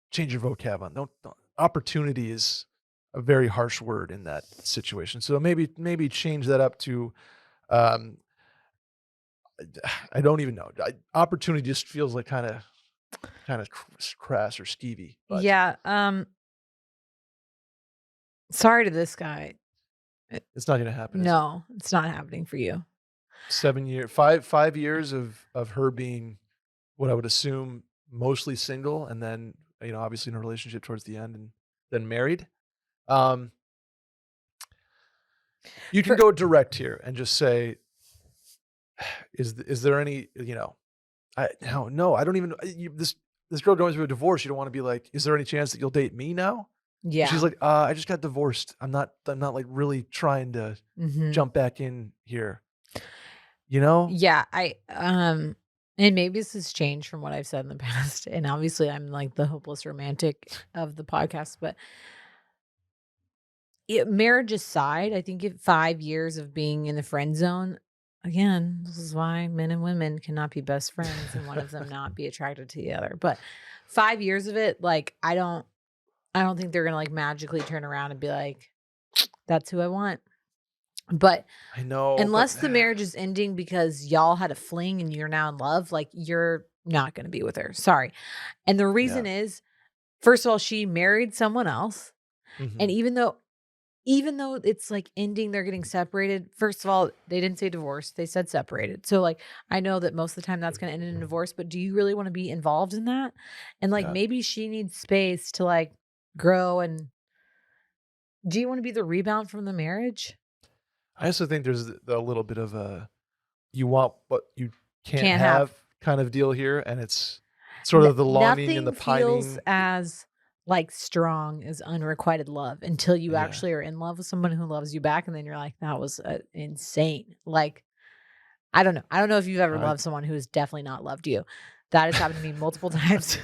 Speaker 1: change your vocab on. Don't opportunity is a very harsh word in that situation. So maybe change that up to I don't even know. Opportunity just feels like kind of crass or skeevy. But.
Speaker 2: Yeah. Sorry to this guy.
Speaker 1: It's not going to happen.
Speaker 2: No, it's not happening for you.
Speaker 1: 7 years, 5 years of her being what I would assume mostly single, and then obviously in a relationship towards the end, and then married. You can go direct here and just say, is there any no, I don't even this girl going through a divorce. You don't want to be like, is there any chance that you'll date me now?
Speaker 2: Yeah.
Speaker 1: She's like, I just got divorced. I'm not like really trying to jump back in here.
Speaker 2: Yeah. And maybe this has changed from what I've said in the past. And obviously I'm like the hopeless romantic of the podcast, but marriage aside, I think 5 years of being in the friend zone, again, this is why men and women cannot be best friends and one of them not be attracted to the other. But 5 years of it, like, I don't I don't think they're gonna like magically turn around and be like, that's who I want. But
Speaker 1: I know,
Speaker 2: unless
Speaker 1: but
Speaker 2: the marriage is ending because y'all had a fling and you're now in love, like you're not gonna be with her. Sorry. And the
Speaker 1: yeah.
Speaker 2: reason is, first of all, she married someone else. And
Speaker 1: Mhm.
Speaker 2: even though it's like ending, they're getting separated. First of all, they didn't say divorce, they said separated. So like I know that most of the time that's gonna end in a divorce, but do you really want to be involved in that? And like
Speaker 1: Yeah.
Speaker 2: maybe she needs space to like grow. And do you want to be the rebound from the marriage?
Speaker 1: I also think there's a little bit of a you want what you can't
Speaker 2: Can't have.
Speaker 1: have kind of deal here, and it's sort of the longing and the
Speaker 2: Nothing feels
Speaker 1: pining.
Speaker 2: as like strong as unrequited love until you
Speaker 1: Yeah.
Speaker 2: actually are in love with someone who loves you back, and then you're like, that was insane. Like, I don't know. I don't know if you've ever
Speaker 1: I
Speaker 2: loved someone who has definitely not loved you. That has happened to me multiple times.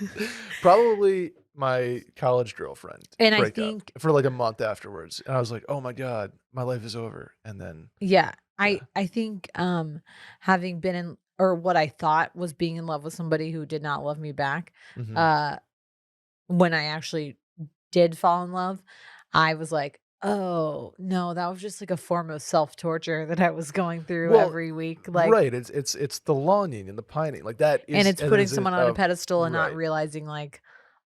Speaker 1: Probably my college girlfriend
Speaker 2: And I
Speaker 1: breakup
Speaker 2: think,
Speaker 1: for like a month afterwards, and I was like, "Oh my god, my life is over." And then
Speaker 2: yeah,
Speaker 1: yeah.
Speaker 2: I think having been in, or what I thought was being in love with somebody who did not love me back,
Speaker 1: Mhm.
Speaker 2: uh when I actually did fall in love, I was like, "Oh, no, that was just like a form of self-torture that I was going through
Speaker 1: Well,
Speaker 2: every week." Like,
Speaker 1: right, it's the longing and the pining, like, that
Speaker 2: and
Speaker 1: is
Speaker 2: it's
Speaker 1: and
Speaker 2: putting
Speaker 1: is it
Speaker 2: someone on a pedestal and not
Speaker 1: right.
Speaker 2: realizing like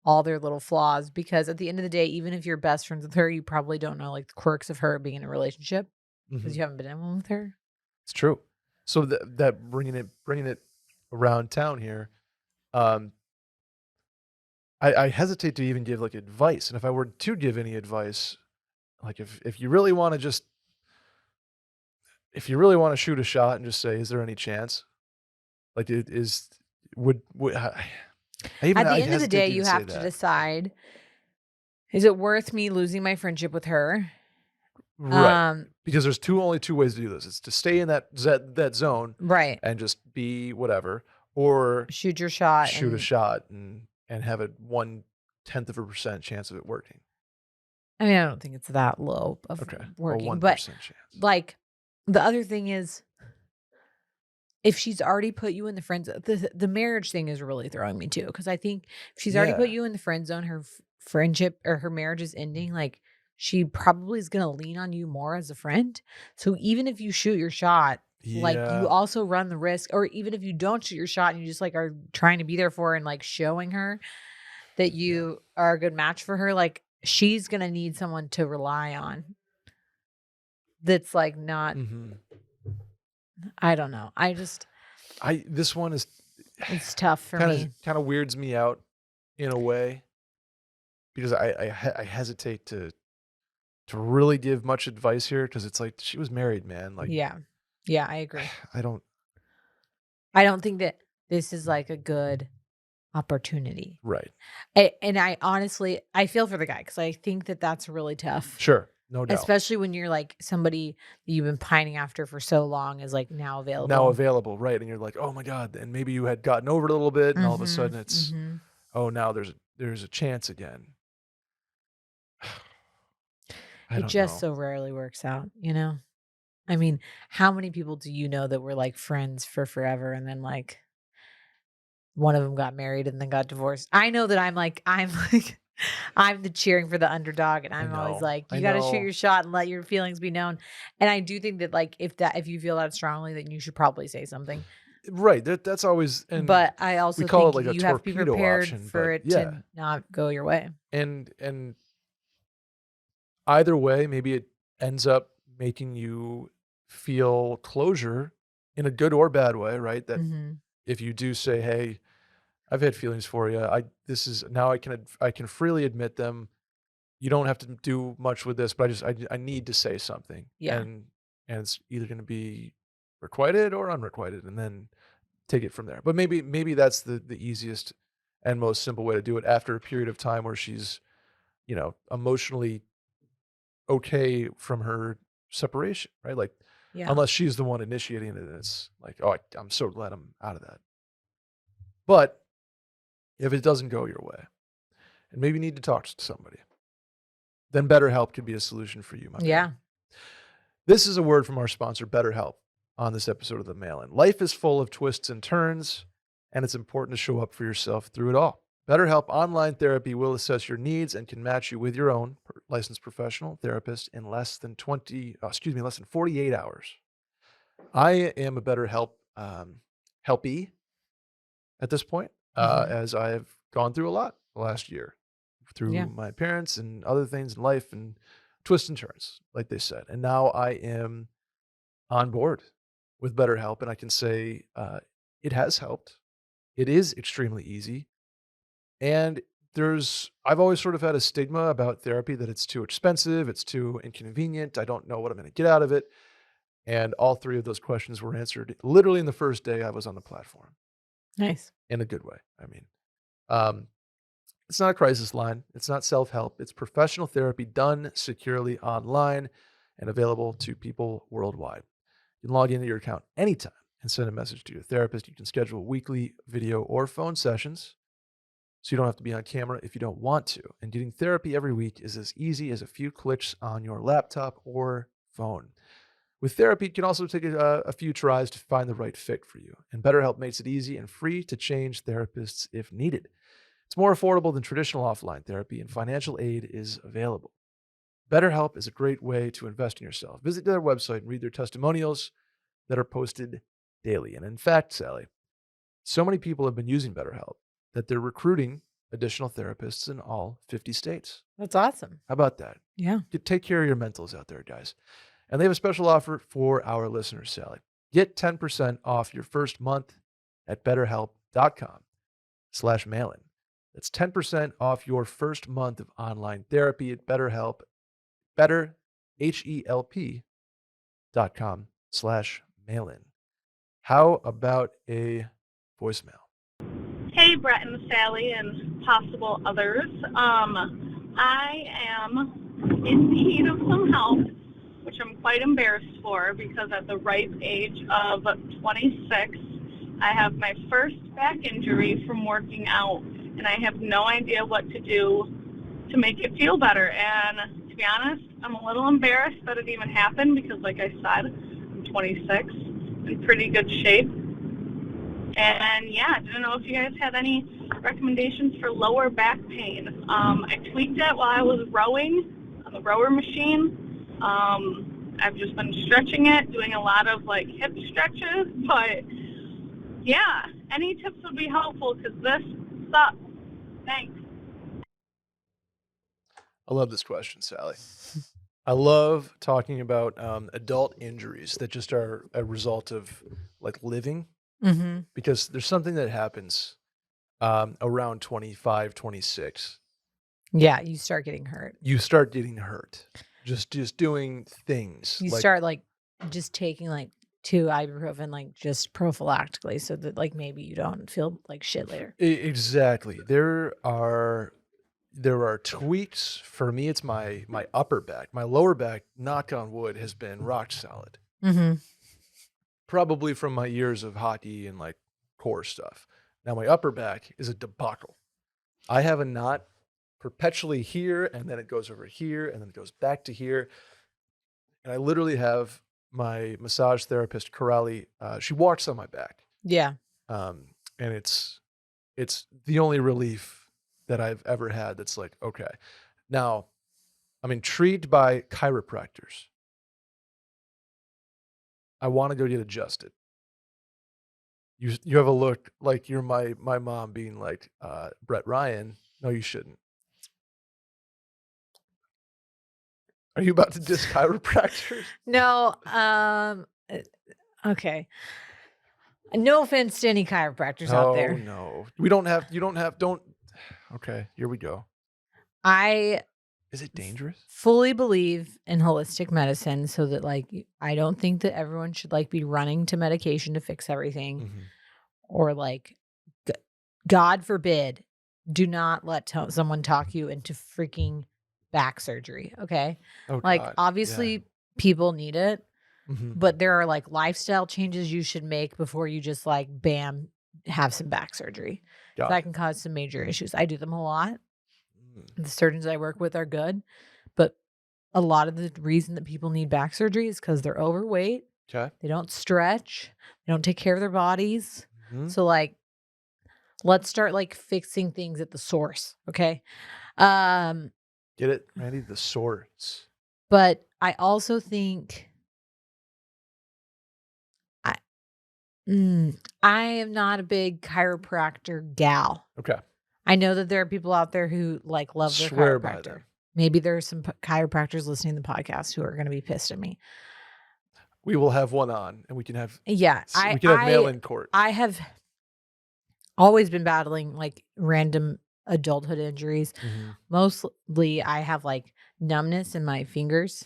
Speaker 2: all their little flaws, because at the end of the day, even if you're best friends with her, you probably don't know like the quirks of her being in a relationship because
Speaker 1: Mhm.
Speaker 2: you haven't been in one with her.
Speaker 1: It's true. So that bringing it around town here, um, I hesitate to even give, like, advice, and if I were to give any advice, like, if you really wanna just if you really wanna shoot a shot and just say, "Is there any chance?" Like, it is would
Speaker 2: At
Speaker 1: I
Speaker 2: the end of the
Speaker 1: hesitate
Speaker 2: day,
Speaker 1: to even
Speaker 2: you
Speaker 1: say
Speaker 2: have to
Speaker 1: that.
Speaker 2: decide, is it worth me losing my friendship with her?
Speaker 1: Right,
Speaker 2: Um,
Speaker 1: because there's only 2 ways to do this. It's to stay in that zone
Speaker 2: right.
Speaker 1: and just be whatever, or
Speaker 2: Shoot your shot
Speaker 1: shoot a
Speaker 2: and
Speaker 1: shot and have a 1/10% chance of it working.
Speaker 2: I mean, I don't think it's that low of
Speaker 1: Okay, a
Speaker 2: working, but
Speaker 1: 1% chance.
Speaker 2: like the other thing is, if she's already put you in the friend zone, the marriage thing is really throwing me too. Cause I think if she's already put
Speaker 1: Yeah.
Speaker 2: you in the friend zone, her friendship or her marriage is ending, like she probably is going to lean on you more as a friend. So even if you shoot your shot, like you
Speaker 1: Yeah.
Speaker 2: also run the risk, or even if you don't shoot your shot and you just like are trying to be there for her and like showing her that
Speaker 1: Yeah.
Speaker 2: you are a good match for her, like she's going to need someone to rely on that's like not,
Speaker 1: Mhm.
Speaker 2: I don't know. I just,
Speaker 1: This one is
Speaker 2: it's tough for
Speaker 1: kinda
Speaker 2: me.
Speaker 1: kinda weirds me out in a way because I hesitate to really give much advice here because it's like she was married, man. Like,
Speaker 2: Yeah. Yeah, I agree.
Speaker 1: I don't
Speaker 2: I don't think that this is like a good opportunity.
Speaker 1: right.
Speaker 2: And I honestly, I feel for the guy because I think that that's really tough,
Speaker 1: Sure, no doubt.
Speaker 2: especially when you're like somebody that you've been pining after for so long is like now
Speaker 1: Now
Speaker 2: available.
Speaker 1: available, right, and you're like, "Oh my god," and maybe you had gotten over it a little bit, and all of a
Speaker 2: Mm-hmm.
Speaker 1: sudden it's,
Speaker 2: Mm-hmm.
Speaker 1: "Oh, now there's a chance again." I
Speaker 2: It
Speaker 1: don't
Speaker 2: just
Speaker 1: know.
Speaker 2: so rarely works out, you know? I mean, how many people do you know that were like friends for forever and then like one of them got married and then got divorced? I know that I'm like I'm the cheering for the underdog, and
Speaker 1: I
Speaker 2: I'm always
Speaker 1: know.
Speaker 2: like,
Speaker 1: I
Speaker 2: you gotta shoot
Speaker 1: know.
Speaker 2: your shot and let your feelings be known. And I do think that like if you feel that strongly, then you should probably say something.
Speaker 1: Right, that's always and
Speaker 2: But I
Speaker 1: we
Speaker 2: also
Speaker 1: call it
Speaker 2: think
Speaker 1: like a
Speaker 2: you have to be
Speaker 1: torpedo
Speaker 2: prepared
Speaker 1: option,
Speaker 2: for
Speaker 1: but
Speaker 2: it
Speaker 1: yeah.
Speaker 2: to not go your way.
Speaker 1: And either way, maybe it ends up making you feel closure in a good or bad way, right? That
Speaker 2: Hmm.
Speaker 1: if you do say, "Hey, I've had feelings for you. I this is now I can freely admit them. You don't have to do much with this, but I need to say something."
Speaker 2: Yeah.
Speaker 1: And it's either going to be requited or unrequited and then take it from there. But maybe that's the easiest and most simple way to do it after a period of time where she's, emotionally okay from her separation, right? Like,
Speaker 2: Yeah.
Speaker 1: unless she's the one initiating it, and it's like, oh, I'm so glad I'm out of that. But if it doesn't go your way, and maybe you need to talk to somebody, then BetterHelp could be a solution for you, my man.
Speaker 2: Yeah.
Speaker 1: This is a word from our sponsor, BetterHelp, on this episode of The Mail In. Life is full of twists and turns, and it's important to show up for yourself through it all. BetterHelp Online Therapy will assess your needs and can match you with your own licensed professional therapist in less than 48 hours. I am a BetterHelp helpee at this point, as I have gone through a lot the last year through my parents and other things in life and twists and turns, like they said. And now I am on board with BetterHelp, and I can say it has helped. It is extremely easy. And I've always sort of had a stigma about therapy that it's too expensive, it's too inconvenient. I don't know what I'm going to get out of it. And all three of those questions were answered literally in the first day I was on the platform.
Speaker 2: Nice.
Speaker 1: In a good way. I mean, it's not a crisis line. It's not self-help. It's professional therapy done securely online and available to people worldwide. You can log into your account anytime and send a message to your therapist. You can schedule weekly video or phone sessions, so you don't have to be on camera if you don't want to. And getting therapy every week is as easy as a few clicks on your laptop or phone. With therapy, it can also take a few tries to find the right fit for you. And BetterHelp makes it easy and free to change therapists if needed. It's more affordable than traditional offline therapy, and financial aid is available. BetterHelp is a great way to invest in yourself. Visit their website and read their testimonials that are posted daily. And in fact, Sally, so many people have been using BetterHelp that they're recruiting additional therapists in all 50 states.
Speaker 2: That's awesome.
Speaker 1: How about that?
Speaker 2: Yeah.
Speaker 1: Take care of your mentals out there, guys. And they have a special offer for our listeners, Sally. Get 10% off your first month at betterhelp.com/mailin. That's 10% off your first month of online therapy at BetterHelp, betterhelp.com/mailin. How about a voicemail?
Speaker 4: Hey, Brett and Sally and possible others. I am in need of some help, which I'm quite embarrassed for because at the ripe age of 26, I have my first back injury from working out, and I have no idea what to do to make it feel better. And to be honest, I'm a little embarrassed that it even happened because, like I said, I'm 26, in pretty good shape. And yeah, I didn't know if you guys had any recommendations for lower back pain. I tweaked it while I was rowing on the rower machine. I've just been stretching it, doing a lot of like hip stretches, but yeah, any tips would be helpful because this sucks. Thanks.
Speaker 1: I love this question, Sally. I love talking about adult injuries that just are a result of like living, because there's something that happens around 25, 26.
Speaker 2: Yeah, you start getting hurt.
Speaker 1: You start getting hurt. Just doing things.
Speaker 2: You start like just taking like 2 ibuprofen, like just prophylactically, so that like maybe you don't feel like shit later.
Speaker 1: Exactly. There are tweaks. For me, it's my upper back. My lower back, knock on wood, has been rock solid. Probably from my years of hockey and like core stuff. Now my upper back is a debacle. I have a knot perpetually here, and then it goes over here, and then it goes back to here. And I literally have my massage therapist, Calli, she walks on my back.
Speaker 2: Yeah.
Speaker 1: And it's the only relief that I've ever had that's like, okay. Now, I'm intrigued by chiropractors. I want to go get adjusted. You have a look like you're my mom being like, Brett Ryan, no, you shouldn't. Are you about to diss chiropractors?
Speaker 2: No. Okay. No offense to any chiropractors out there.
Speaker 1: No. Okay, here we go. Is it dangerous?
Speaker 2: Fully believe in holistic medicine, so that like I don't think that everyone should like be running to medication to fix everything, or like God forbid, do not let someone talk you into freaking back surgery. Okay.
Speaker 1: Oh,
Speaker 2: like
Speaker 1: God.
Speaker 2: obviously people need it, but there are like lifestyle changes you should make before you just like bam have some back surgery. That can cause some major issues. I do them a lot. The surgeons I work with are good, but a lot of the reason that people need back surgery is because they're overweight.
Speaker 1: Okay.
Speaker 2: They don't stretch. They don't take care of their bodies. So like Let's start like fixing things at the source. Okay. Um,
Speaker 1: Get it, Randy? The source.
Speaker 2: but I also think I I am not a big chiropractor gal.
Speaker 1: Okay.
Speaker 2: I know that there are people out there who like love their
Speaker 1: Swear by
Speaker 2: chiropractor.
Speaker 1: them.
Speaker 2: Maybe there are some chiropractors listening to the podcast who are going to be pissed at me.
Speaker 1: We will have one on, and we can have
Speaker 2: We can have
Speaker 1: mail-in court.
Speaker 2: I have always been battling like random adulthood injuries. Mostly I have like numbness in my fingers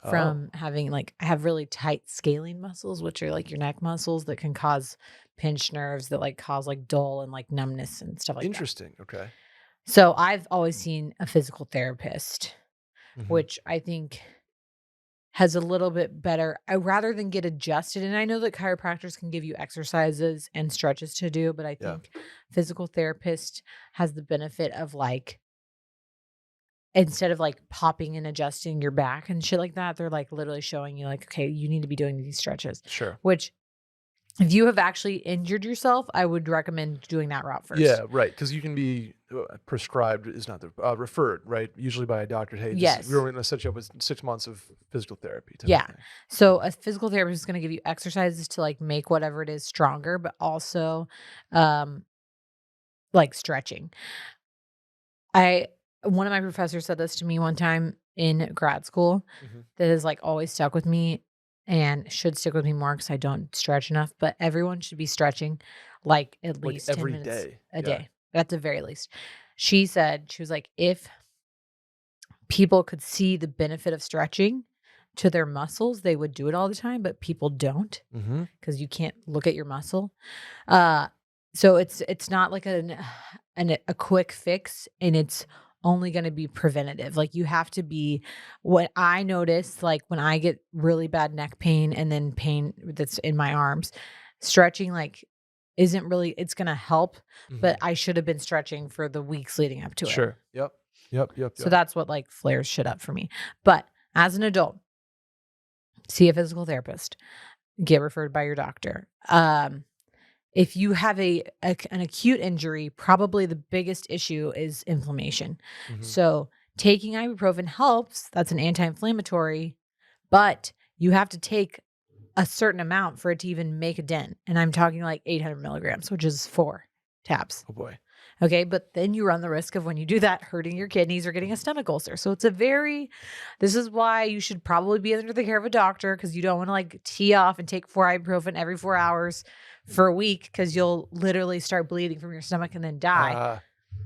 Speaker 2: from having like I have really tight scalene muscles, which are like your neck muscles that can cause pinched nerves that like cause like dull and like numbness and stuff like that.
Speaker 1: Interesting. Okay.
Speaker 2: So I've always seen a physical therapist, which I think has a little bit better, rather than get adjusted. And I know that chiropractors can give you exercises and stretches to do, but I think physical therapist has the benefit of like, instead of like popping and adjusting your back and shit like that, they're like literally showing you like, okay, you need to be doing these stretches.
Speaker 1: Sure.
Speaker 2: Which if you have actually injured yourself, I would recommend doing that route first.
Speaker 1: Yeah, right. Because you can be prescribed, is not the referred, right? Usually by a doctor. Hey, we're going to set you up with 6 months of physical therapy.
Speaker 2: Yeah. So a physical therapist is going to give you exercises to like make whatever it is stronger, but also like stretching. One of my professors said this to me one time in grad school that has like always stuck with me and should stick with me more because I don't stretch enough, but everyone should be stretching like at least 10
Speaker 1: every
Speaker 2: minutes
Speaker 1: day.
Speaker 2: a day. At the very least. She said, she was like, if people could see the benefit of stretching to their muscles, they would do it all the time, but people don't because you can't look at your muscle. So it's not like a quick fix, and it's only going to be preventative. Like you have to be, what I notice, like when I get really bad neck pain and then pain that's in my arms, stretching like isn't really, it's going to help, but I should have been stretching for the weeks leading up to it.
Speaker 1: Sure. Yep.
Speaker 2: So that's what like flares shit up for me. But as an adult, see a physical therapist, get referred by your doctor. If you have an acute injury, probably the biggest issue is inflammation. So taking ibuprofen helps. That's an anti-inflammatory, but you have to take a certain amount for it to even make a dent. And I'm talking like 800 milligrams, which is 4 tabs.
Speaker 1: Oh boy.
Speaker 2: Okay. But then you run the risk of, when you do that, hurting your kidneys or getting a stomach ulcer. So this is why you should probably be under the care of a doctor, because you don't want to like tee off and take 4 ibuprofen every 4 hours for a week, because you'll literally start bleeding from your stomach and then die.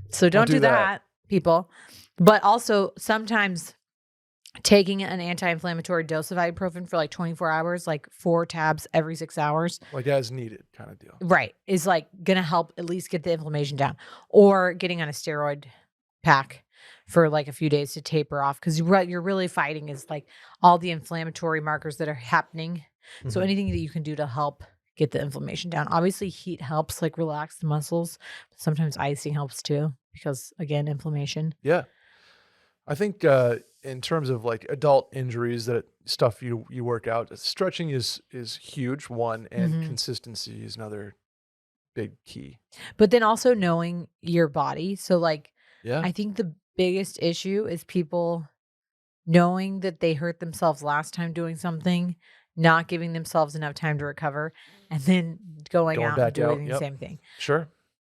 Speaker 2: So don't do that, people. But also sometimes taking an anti-inflammatory dose of ibuprofen for like 24 hours, like 4 tabs every 6 hours.
Speaker 1: Like as needed kind of deal.
Speaker 2: Right. Is like going to help at least get the inflammation down, or getting on a steroid pack for like a few days to taper off. Because what you're really fighting is like all the inflammatory markers that are happening. So anything that you can do to help get the inflammation down. Obviously heat helps like relax the muscles, but sometimes icing helps too, because again, inflammation.
Speaker 1: Yeah. I think in terms of like adult injuries, that stuff you work out, stretching is huge, one, and consistency is another big key.
Speaker 2: But then also knowing your body. So like,
Speaker 1: yeah,
Speaker 2: I think the biggest issue is people knowing that they hurt themselves last time doing something, not giving themselves enough time to recover, and then going out and doing the same thing.
Speaker 1: Sure.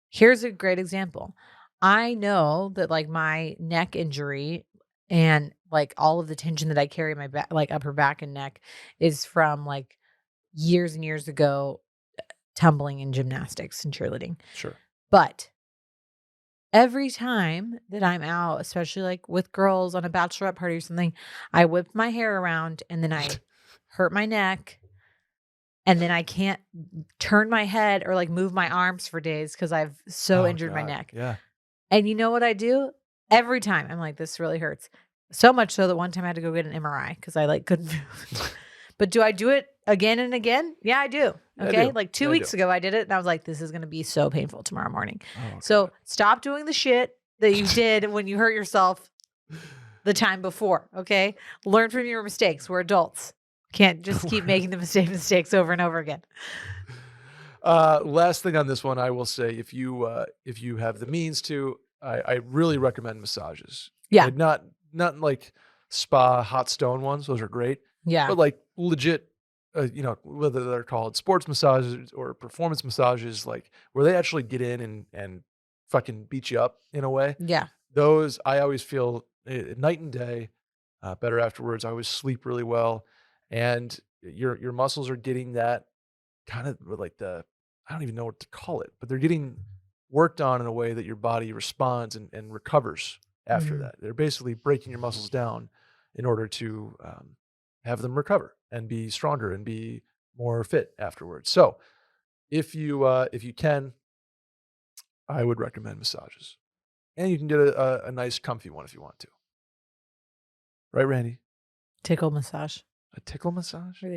Speaker 2: Here's a great example. I know that like my neck injury and like all of the tension that I carry in my back, like upper back and neck, is from like years and years ago tumbling in gymnastics and cheerleading.
Speaker 1: Sure.
Speaker 2: But every time that I'm out, especially like with girls on a bachelorette party or something, I whip my hair around and then I hurt my neck. And then I can't turn my head or like move my arms for days because I've injured my neck.
Speaker 1: Yeah.
Speaker 2: And you know what I do? Every time I'm like, this really hurts. So much so that one time I had to go get an MRI because I like couldn't move. But do I do it again and again? Yeah, I do. Okay.
Speaker 1: I do.
Speaker 2: Like 2 weeks ago I did it and I was like, this is going to be so painful tomorrow morning.
Speaker 1: Oh,
Speaker 2: so stop doing the shit that you did when you hurt yourself the time before. Okay. Learn from your mistakes. We're adults. Can't just keep making the same mistakes over and over again.
Speaker 1: Last thing on this one, I will say, if you have the means to, I really recommend massages.
Speaker 2: Yeah.
Speaker 1: Like not like spa hot stone ones; those are great.
Speaker 2: Yeah.
Speaker 1: But like legit, whether they're called sports massages or performance massages, like where they actually get in and fucking beat you up in a way.
Speaker 2: Yeah.
Speaker 1: Those I always feel night and day, better afterwards. I always sleep really well, and your muscles are getting that kind of like I don't even know what to call it, but they're getting worked on in a way that your body responds and recovers after
Speaker 2: Mhm.
Speaker 1: that. They're basically breaking your muscles down in order to have them recover and be stronger and be more fit afterwards. So if you can, I would recommend massages, and you can get a nice comfy one if you want to. Right, Randy?
Speaker 2: Tickle massage.
Speaker 1: A tickle massage?
Speaker 2: Where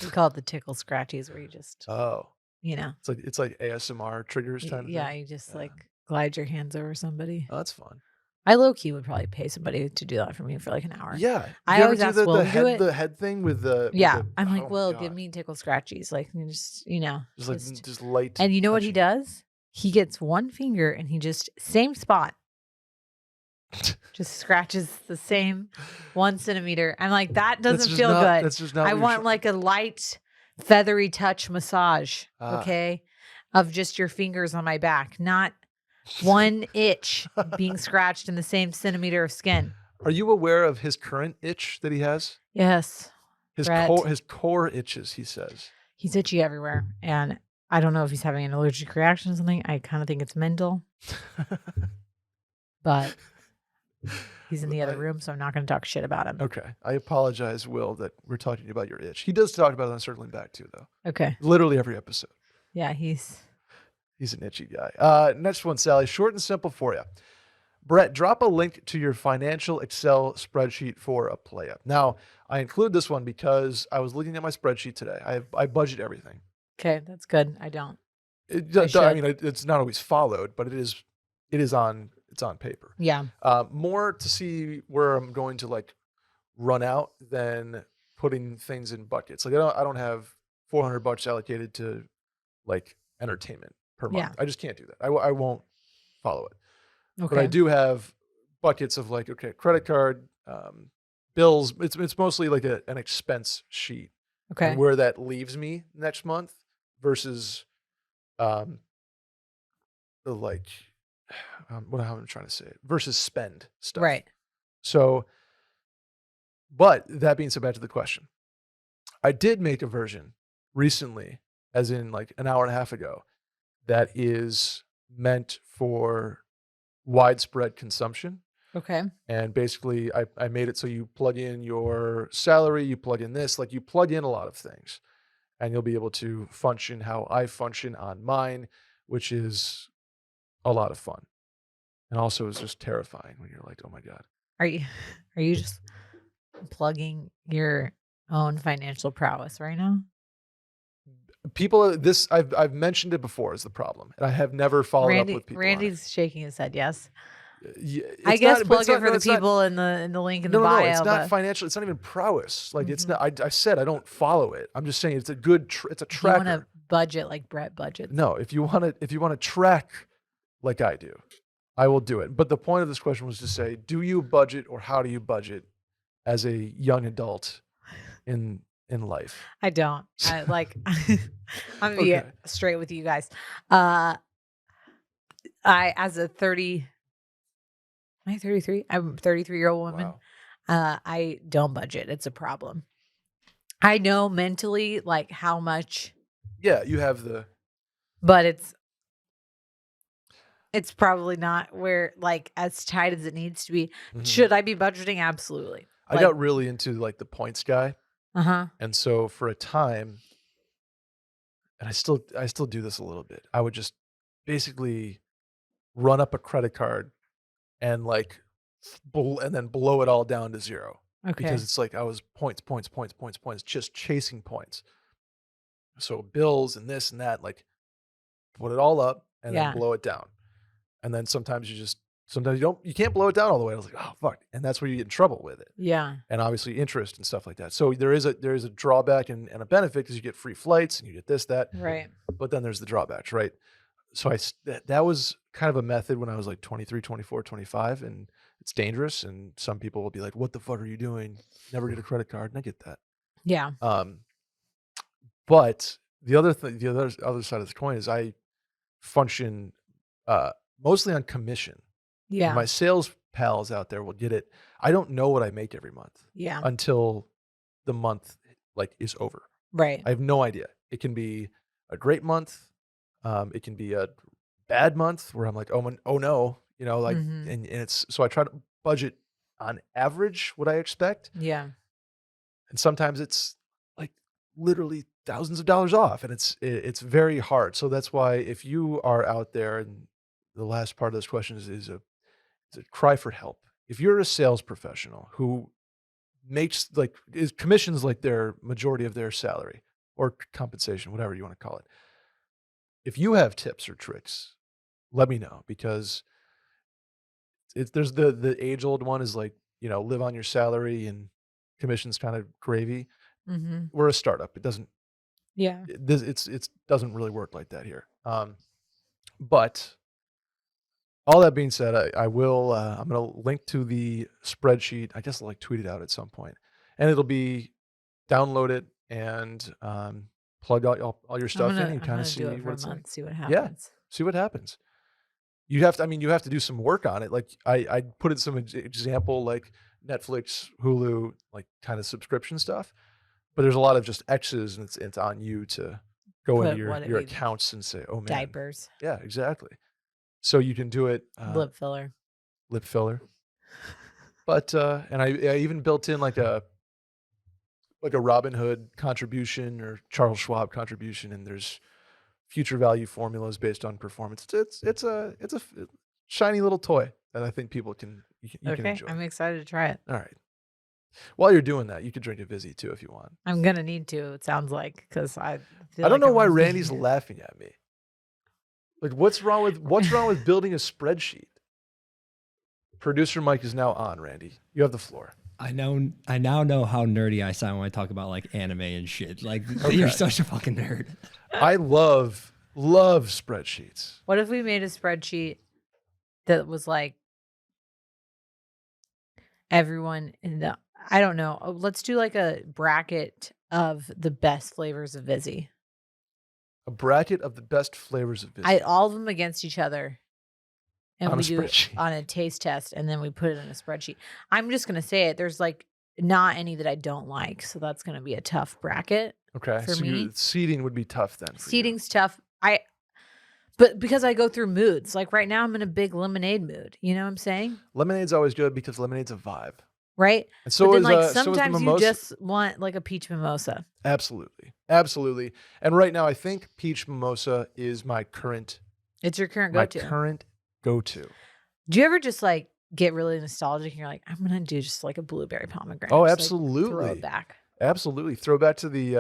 Speaker 2: we call it the tickle scratchies, where you just,
Speaker 1: Oh,
Speaker 2: you know,
Speaker 1: it's like ASMR triggers kind of
Speaker 2: yeah,
Speaker 1: thing.
Speaker 2: you just
Speaker 1: Yeah.
Speaker 2: like glide your hands over somebody.
Speaker 1: Oh, that's fun.
Speaker 2: I low key would probably pay somebody to do that for me for like an hour.
Speaker 1: Yeah.
Speaker 2: I
Speaker 1: You ever
Speaker 2: always
Speaker 1: do
Speaker 2: ask
Speaker 1: the
Speaker 2: Will to do it.
Speaker 1: the head thing with the
Speaker 2: Yeah, I'm like,
Speaker 1: oh my
Speaker 2: Will, give
Speaker 1: God.
Speaker 2: me tickle scratchies, like you just,
Speaker 1: Just like just light
Speaker 2: and you know what he
Speaker 1: touching.
Speaker 2: does? He gets one finger and he just same spot, just scratches the same 1 centimeter. I'm like, that
Speaker 1: That's
Speaker 2: doesn't
Speaker 1: just
Speaker 2: feel
Speaker 1: not
Speaker 2: good.
Speaker 1: that's just not
Speaker 2: I
Speaker 1: what you're
Speaker 2: want
Speaker 1: trying.
Speaker 2: like a light, feathery touch massage,
Speaker 1: Ah.
Speaker 2: okay, of just your fingers on my back, not one itch being scratched in the same centimeter of skin.
Speaker 1: Are you aware of his current itch that he has?
Speaker 2: Yes,
Speaker 1: His
Speaker 2: Brett.
Speaker 1: core itches, he says.
Speaker 2: He's itchy everywhere, and I don't know if he's having an allergic reaction or something. I kind of think it's mental, but he's in the other room, so I'm not going to talk shit about him.
Speaker 1: Okay. I apologize, Will, that we're talking about your itch. He does talk about it on Circling Back too, though.
Speaker 2: Okay.
Speaker 1: Literally every episode.
Speaker 2: Yeah, he's
Speaker 1: an itchy guy. Next one, Sally. Short and simple for you. Brett, drop a link to your financial Excel spreadsheet for a play-up. Now, I include this one because I was looking at my spreadsheet today. I budget everything.
Speaker 2: okay. That's good. I don't.
Speaker 1: I mean, it's not always followed, but it's on paper.
Speaker 2: Yeah.
Speaker 1: More to see where I'm going to like run out than putting things in buckets. Like I don't have $400 allocated to like entertainment per month.
Speaker 2: Yeah.
Speaker 1: I just can't do that. I won't follow it.
Speaker 2: Okay.
Speaker 1: But I do have buckets of like, okay, credit card, bills. It's mostly like an expense sheet.
Speaker 2: Okay.
Speaker 1: And where that leaves me next month versus the like how I'm trying to say it versus spend stuff.
Speaker 2: Right.
Speaker 1: So, but that being said, back to the question, I did make a version recently, as in like an hour and a half ago, that is meant for widespread consumption.
Speaker 2: Okay.
Speaker 1: And basically I made it so you plug in your salary, you plug in this, like you plug in a lot of things, and you'll be able to function how I function on mine, which is a lot of fun. And also is just terrifying when you're like, oh my God.
Speaker 2: Are you just plugging your own financial prowess right now?
Speaker 1: People, I've mentioned it before is the problem, and I have never followed up with people.
Speaker 2: Randy's shaking his head. Yes.
Speaker 1: Yeah,
Speaker 2: I guess plug it for the people in the link in the bio.
Speaker 1: No, it's not financial. It's not even prowess. Like it's not. I said I don't follow it. I'm just saying it's a good. It's a tracker.
Speaker 2: You want to budget like Brett budgets?
Speaker 1: No, if you want to track like I do, I will do it. But the point of this question was to say, do you budget or how do you budget as a young adult in life?
Speaker 2: I don't. I'm gonna be straight with you guys. As a 30. Am I 33? I'm a 33-year-old woman.
Speaker 1: Wow.
Speaker 2: I don't budget. It's a problem. I know mentally like how much.
Speaker 1: Yeah, you have the.
Speaker 2: But it's probably not where like as tight as it needs to be.
Speaker 1: Mhm.
Speaker 2: Should I be budgeting? Absolutely.
Speaker 1: I got really into like the points guy.
Speaker 2: Uh-huh.
Speaker 1: And so for a time, and I still do this a little bit, I would just basically run up a credit card and like and then blow it all down to zero.
Speaker 2: Okay.
Speaker 1: Because it's like I was points, just chasing points. So bills and this and that, like put it all up and then blow it down. And then sometimes you just Sometimes you can't blow it down all the way. I was like, oh fuck. And that's where you get in trouble with it.
Speaker 2: Yeah.
Speaker 1: And obviously interest and stuff like that. So there is a drawback and a benefit because you get free flights and you get this, that.
Speaker 2: Right.
Speaker 1: But then there's the drawbacks, right? So that was kind of a method when I was like 23, 24, 25, and it's dangerous. And some people will be like, what the fuck are you doing? Never get a credit card. And I get that.
Speaker 2: Yeah.
Speaker 1: But the other side of the coin is I function mostly on commission.
Speaker 2: Yeah.
Speaker 1: My sales pals out there will get it. I don't know what I make every month.
Speaker 2: Yeah.
Speaker 1: Until the month like is over.
Speaker 2: Right.
Speaker 1: I have no idea. It can be a great month. It can be a bad month where I'm like, oh no, like, and it's, so I try to budget on average what I expect.
Speaker 2: Yeah.
Speaker 1: And sometimes it's like literally thousands of dollars off, and it's very hard. So that's why if you are out there, and the last part of this question is a cry for help. If you're a sales professional who makes commissions like their majority of their salary or compensation, whatever you want to call it. If you have tips or tricks, let me know, because there's the age old one is like, live on your salary and commission's kind of gravy.
Speaker 2: Mm-hmm.
Speaker 1: We're a startup. It doesn't,
Speaker 2: yeah,
Speaker 1: it doesn't really work like that here. But all that being said, I will, I'm going to link to the spreadsheet. I guess I'll tweet it out at some point, and it'll be download it and plug all your stuff in and kind of see what it's like.
Speaker 2: See what happens.
Speaker 1: Yeah, see what happens. You have to do some work on it. Like I put in some example, like Netflix, Hulu, like kind of subscription stuff, but there's a lot of just X's, and it's on you to go into your accounts and say, oh man,
Speaker 2: diapers.
Speaker 1: Yeah, exactly. So you can do it.
Speaker 2: Lip filler.
Speaker 1: But, and I even built in like a Robin Hood contribution or Charles Schwab contribution, and there's future value formulas based on performance. It's a shiny little toy that I think people can enjoy.
Speaker 2: I'm excited to try it.
Speaker 1: All right. While you're doing that, you could drink a Vizzy too if you want.
Speaker 2: I'm gonna need to. It sounds like, because I
Speaker 1: don't know why Randy's laughing at me. Like, what's wrong with building a spreadsheet? Producer Mike is now on. Randy, you have the floor.
Speaker 5: I now know how nerdy I sound when I talk about like anime and shit. Like, you're such a fucking nerd.
Speaker 1: I love spreadsheets.
Speaker 2: What if we made a spreadsheet that was like everyone in the, I don't know. Let's do like a bracket of the best flavors of Vizzy.
Speaker 1: A bracket of the best flavors of Vizzy.
Speaker 2: All of them against each other. And
Speaker 1: on
Speaker 2: we do it on a taste test, and then we put it in a spreadsheet. I'm just going to say it. There's like not any that I don't like. So that's going to be a tough bracket.
Speaker 1: Okay.
Speaker 2: For me.
Speaker 1: Seating would be tough then.
Speaker 2: Seating's tough. But because I go through moods. Like right now I'm in a big lemonade mood. You know what I'm saying?
Speaker 1: Lemonade's always good because lemonade's a vibe.
Speaker 2: Right?
Speaker 1: And so
Speaker 2: but then,
Speaker 1: is,
Speaker 2: sometimes
Speaker 1: so
Speaker 2: you just want like a peach mimosa.
Speaker 1: Absolutely. Absolutely. And right now I think peach mimosa is my current.
Speaker 2: It's your current go-to.
Speaker 1: My current go-to.
Speaker 2: Do you ever just like get really nostalgic and you're like, I'm going to do just like a blueberry pomegranate?
Speaker 1: Oh,
Speaker 2: just,
Speaker 1: absolutely.
Speaker 2: like, throw it back.
Speaker 1: Absolutely. Throw back to the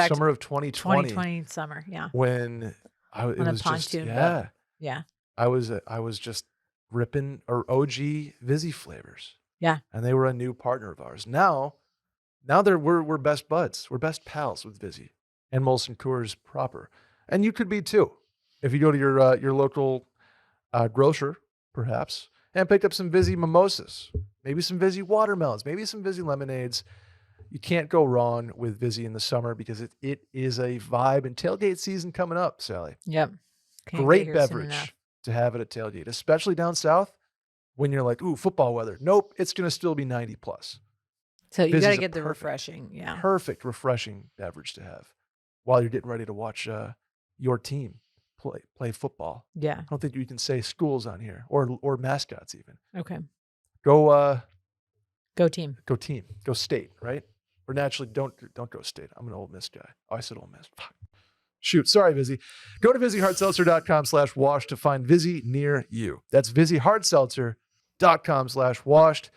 Speaker 1: summer of 2020.
Speaker 2: 2020 summer, yeah.
Speaker 1: When it was just, yeah.
Speaker 2: Yeah.
Speaker 1: I was just ripping OG Vizzy flavors.
Speaker 2: Yeah.
Speaker 1: And they were a new partner of ours. Now we're best buds. We're best pals with Vizzy and Molson Coors proper. And you could be too. If you go to your local grocer, perhaps, and pick up some Vizzy mimosas, maybe some Vizzy watermelons, maybe some Vizzy lemonades. You can't go wrong with Vizzy in the summer because it is a vibe, and tailgate season coming up, Sally.
Speaker 2: Yep.
Speaker 1: Great beverage to have at a tailgate, especially down south when you're like, ooh, football weather. Nope, it's going to still be 90 plus.
Speaker 2: So you got to get the refreshing, yeah.
Speaker 1: Perfect, refreshing beverage to have while you're getting ready to watch your team play football.
Speaker 2: Yeah.
Speaker 1: I don't think you can say schools on here or mascots even.
Speaker 2: Okay.
Speaker 1: Go
Speaker 2: team.
Speaker 1: Go team. Go state, right? Or naturally, don't go state. I'm an Ole Miss guy. Oh, I said Ole Miss. Fuck. Shoot. Sorry, Vizzy. Go to VizzyHardSeltzer.com/washed to find Vizzy near you. That's VizzyHardSeltzer.com/washed.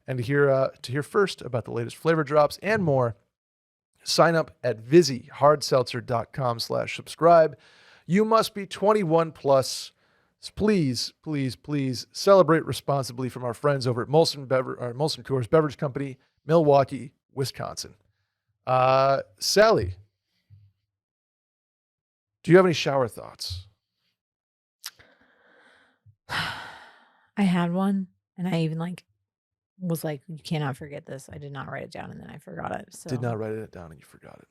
Speaker 1: And to hear first about the latest flavor drops and more, sign up at VizzyHardSeltzer.com/subscribe. You must be 21 plus. please, please, please celebrate responsibly from our friends over at Molson Coors Beverage Company, Milwaukee, Wisconsin. Sally, do you have any shower thoughts?
Speaker 2: I had one, and I even was like, you cannot forget this. I did not write it down, and then I forgot it. So
Speaker 1: Did not write it down and you forgot it.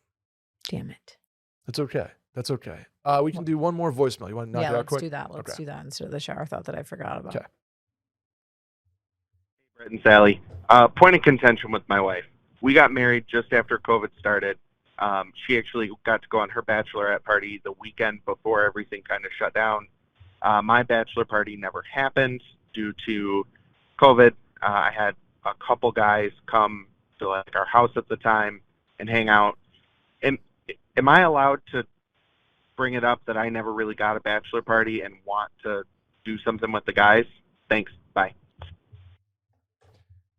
Speaker 2: damn it.
Speaker 1: That's okay. That's okay. We can do one more voicemail. You want to knock it out quick?
Speaker 2: Let's do that. Let's do that instead of the shower thought that I forgot about.
Speaker 1: Okay.
Speaker 6: Brett and Sally. Point of contention with my wife. We got married just after COVID started. She actually got to go on her bachelorette party the weekend before everything kind of shut down. My bachelor party never happened due to COVID. I had a couple guys come to our house at the time and hang out. Am I allowed to bring it up that I never really got a bachelor party and want to do something with the guys? Thanks. Bye.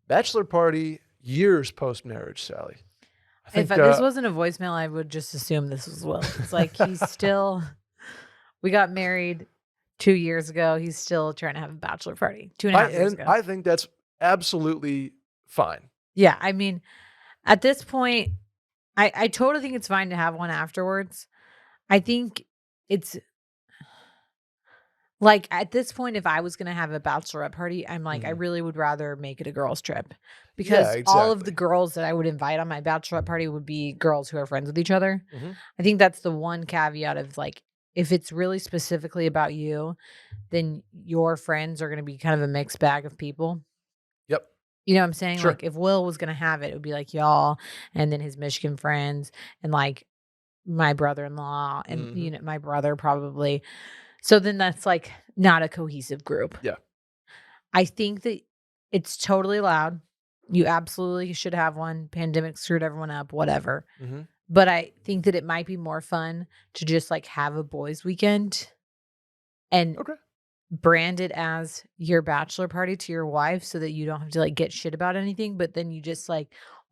Speaker 1: Bachelor party years post-marriage, Sally.
Speaker 2: If this wasn't a voicemail, I would just assume this was Will. It's like we got married 2 years ago. He's still trying to have a bachelor party 2.5 years ago.
Speaker 1: I think that's absolutely fine.
Speaker 2: Yeah. I mean, at this point, I totally think it's fine to have one afterwards. I think it's like at this point, if I was going to have a bachelorette party, I'm like, I really would rather make it a girls' trip because all of the girls that I would invite on my bachelorette party would be girls who are friends with each other. I think that's the one caveat of if it's really specifically about you, then your friends are going to be kind of a mixed bag of people.
Speaker 1: Yep.
Speaker 2: You know what I'm saying?
Speaker 1: Sure.
Speaker 2: Like if Will was going to have it, it would be like y'all and then his Michigan friends and like my brother-in-law and my brother probably. So then that's not a cohesive group.
Speaker 1: Yeah.
Speaker 2: I think that it's totally allowed. You absolutely should have one. Pandemic screwed everyone up, whatever. But I think that it might be more fun to just have a boys' weekend and brand it as your bachelor party to your wife so that you don't have to get shit about anything, but then you just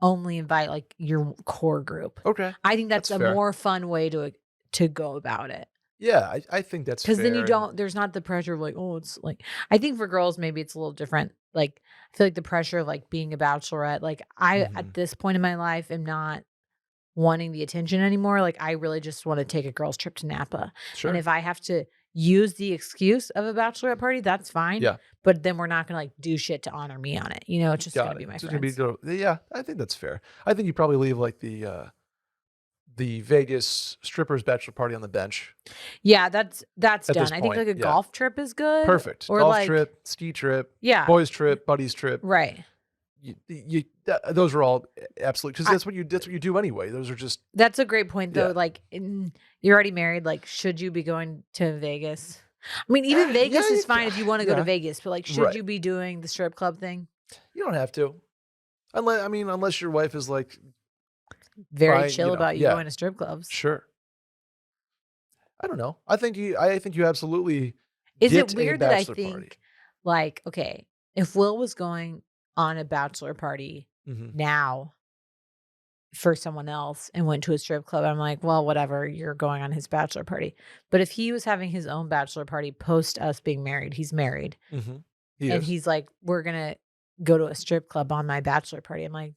Speaker 2: only invite your core group.
Speaker 1: Okay.
Speaker 2: I think that's a
Speaker 1: fair.
Speaker 2: more fun way to go about it.
Speaker 1: Yeah, I think that's fair.
Speaker 2: Because then there's not the pressure of it's I think for girls, maybe it's a little different. I feel like the pressure of being a bachelorette, at this point in my life am not wanting the attention anymore. I really just want to take a girls trip to Napa.
Speaker 1: Sure.
Speaker 2: And if I have to use the excuse of a bachelorette party, that's fine.
Speaker 1: Yeah.
Speaker 2: But then we're not going to do shit to honor me on it. It's just going to be my friends.
Speaker 1: Yeah, I think that's fair. I think you probably leave the Vegas strippers bachelor party on the bench.
Speaker 2: Yeah, that's done.
Speaker 1: This
Speaker 2: I think
Speaker 1: point,
Speaker 2: a golf trip is good.
Speaker 1: Perfect.
Speaker 2: Or
Speaker 1: golf trip, ski trip, boys trip, buddies trip.
Speaker 2: Right.
Speaker 1: Those are all absolutely because that's what you do anyway. Those are just.
Speaker 2: That's a great point though. You're already married. Should you be going to Vegas? I mean, even Vegas is fine if you want to go to Vegas, but should you be doing the strip club thing?
Speaker 1: You don't have to, unless your wife is
Speaker 2: very chill about you going to strip clubs.
Speaker 1: Sure. I don't know. I think you absolutely.
Speaker 2: Is it weird that I think okay, if Will was going on a bachelor party now for someone else and went to a strip club, I'm like, well, whatever, you're going on his bachelor party. But if he was having his own bachelor party post us being married, he's married. He's like, we're going to go to a strip club on my bachelor party. I'm like,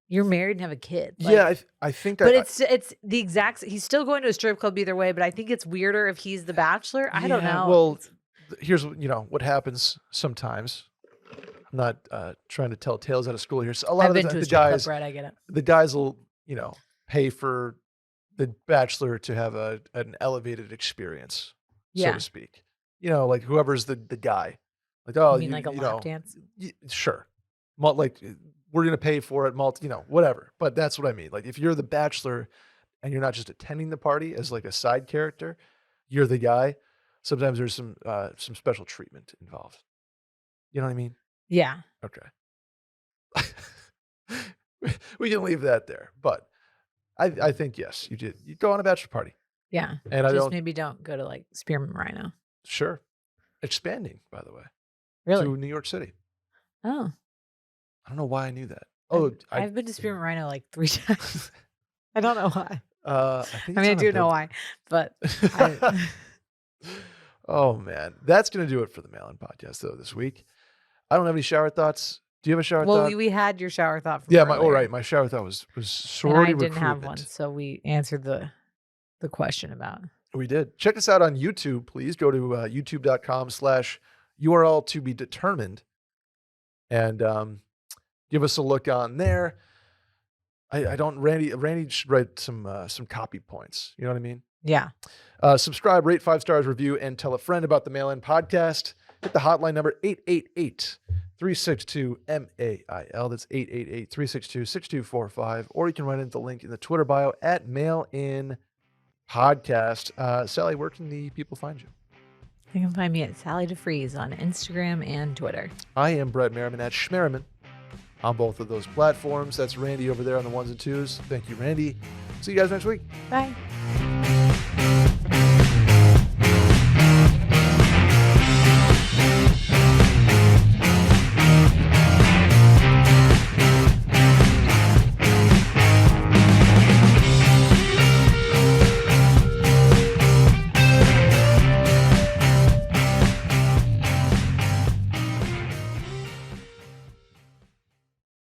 Speaker 2: you're married and have a kid.
Speaker 1: I think
Speaker 2: but it's the exact, he's still going to a strip club either way, but I think it's weirder if he's the bachelor. I don't know.
Speaker 1: Well, here's what happens sometimes. I'm not trying to tell tales out of school here. So a lot of the guys,
Speaker 2: club, right? I get it.
Speaker 1: The guys will, pay for the bachelor to have an elevated experience, so to speak. Whoever's the guy,
Speaker 2: you mean a lap dance?
Speaker 1: Sure, we're gonna pay for it, whatever. But that's what I mean. If you're the bachelor and you're not just attending the party as a side character, you're the guy. Sometimes there's some special treatment involved. You know what I mean?
Speaker 2: Yeah.
Speaker 1: Okay. We can leave that there. But I think, yes, you did. You go on a bachelor party.
Speaker 2: Yeah.
Speaker 1: And
Speaker 2: maybe don't go to Spearmint Rhino.
Speaker 1: Sure. Expanding, by the way.
Speaker 2: Really?
Speaker 1: To New York City.
Speaker 2: Oh.
Speaker 1: I don't know why I knew that.
Speaker 2: I've been to Spearmint Rhino 3 times. I don't know why.
Speaker 1: I
Speaker 2: do know why, but
Speaker 1: Oh, man. That's going to do it for the Mail-In Podcast, though, this week. I don't have any shower thoughts. Do you have a shower thought?
Speaker 2: Well, we had your shower thought from
Speaker 1: Yeah,
Speaker 2: earlier.
Speaker 1: my shower thought was sorority recruitment.
Speaker 2: And I didn't have one, so we answered the question about.
Speaker 1: We did. Check us out on YouTube, please. Go to youtube.com/URL to be determined and give us a look on there. Randy should write some copy points. You know what I mean?
Speaker 2: Yeah.
Speaker 1: Subscribe, rate 5 stars, review, and tell a friend about the Mail-In Podcast. Hit the hotline number 888-362-MAIL. That's 888-362-6245. Or you can write into the link in the Twitter bio at Mail-In Podcast. Sally, where can the people find you?
Speaker 2: You can find me at Sally deFries on Instagram and Twitter.
Speaker 1: I am Brett Merriman at Schmerriman on both of those platforms. That's Randy over there on the ones and twos. Thank you, Randy. See you guys next week.
Speaker 2: Bye.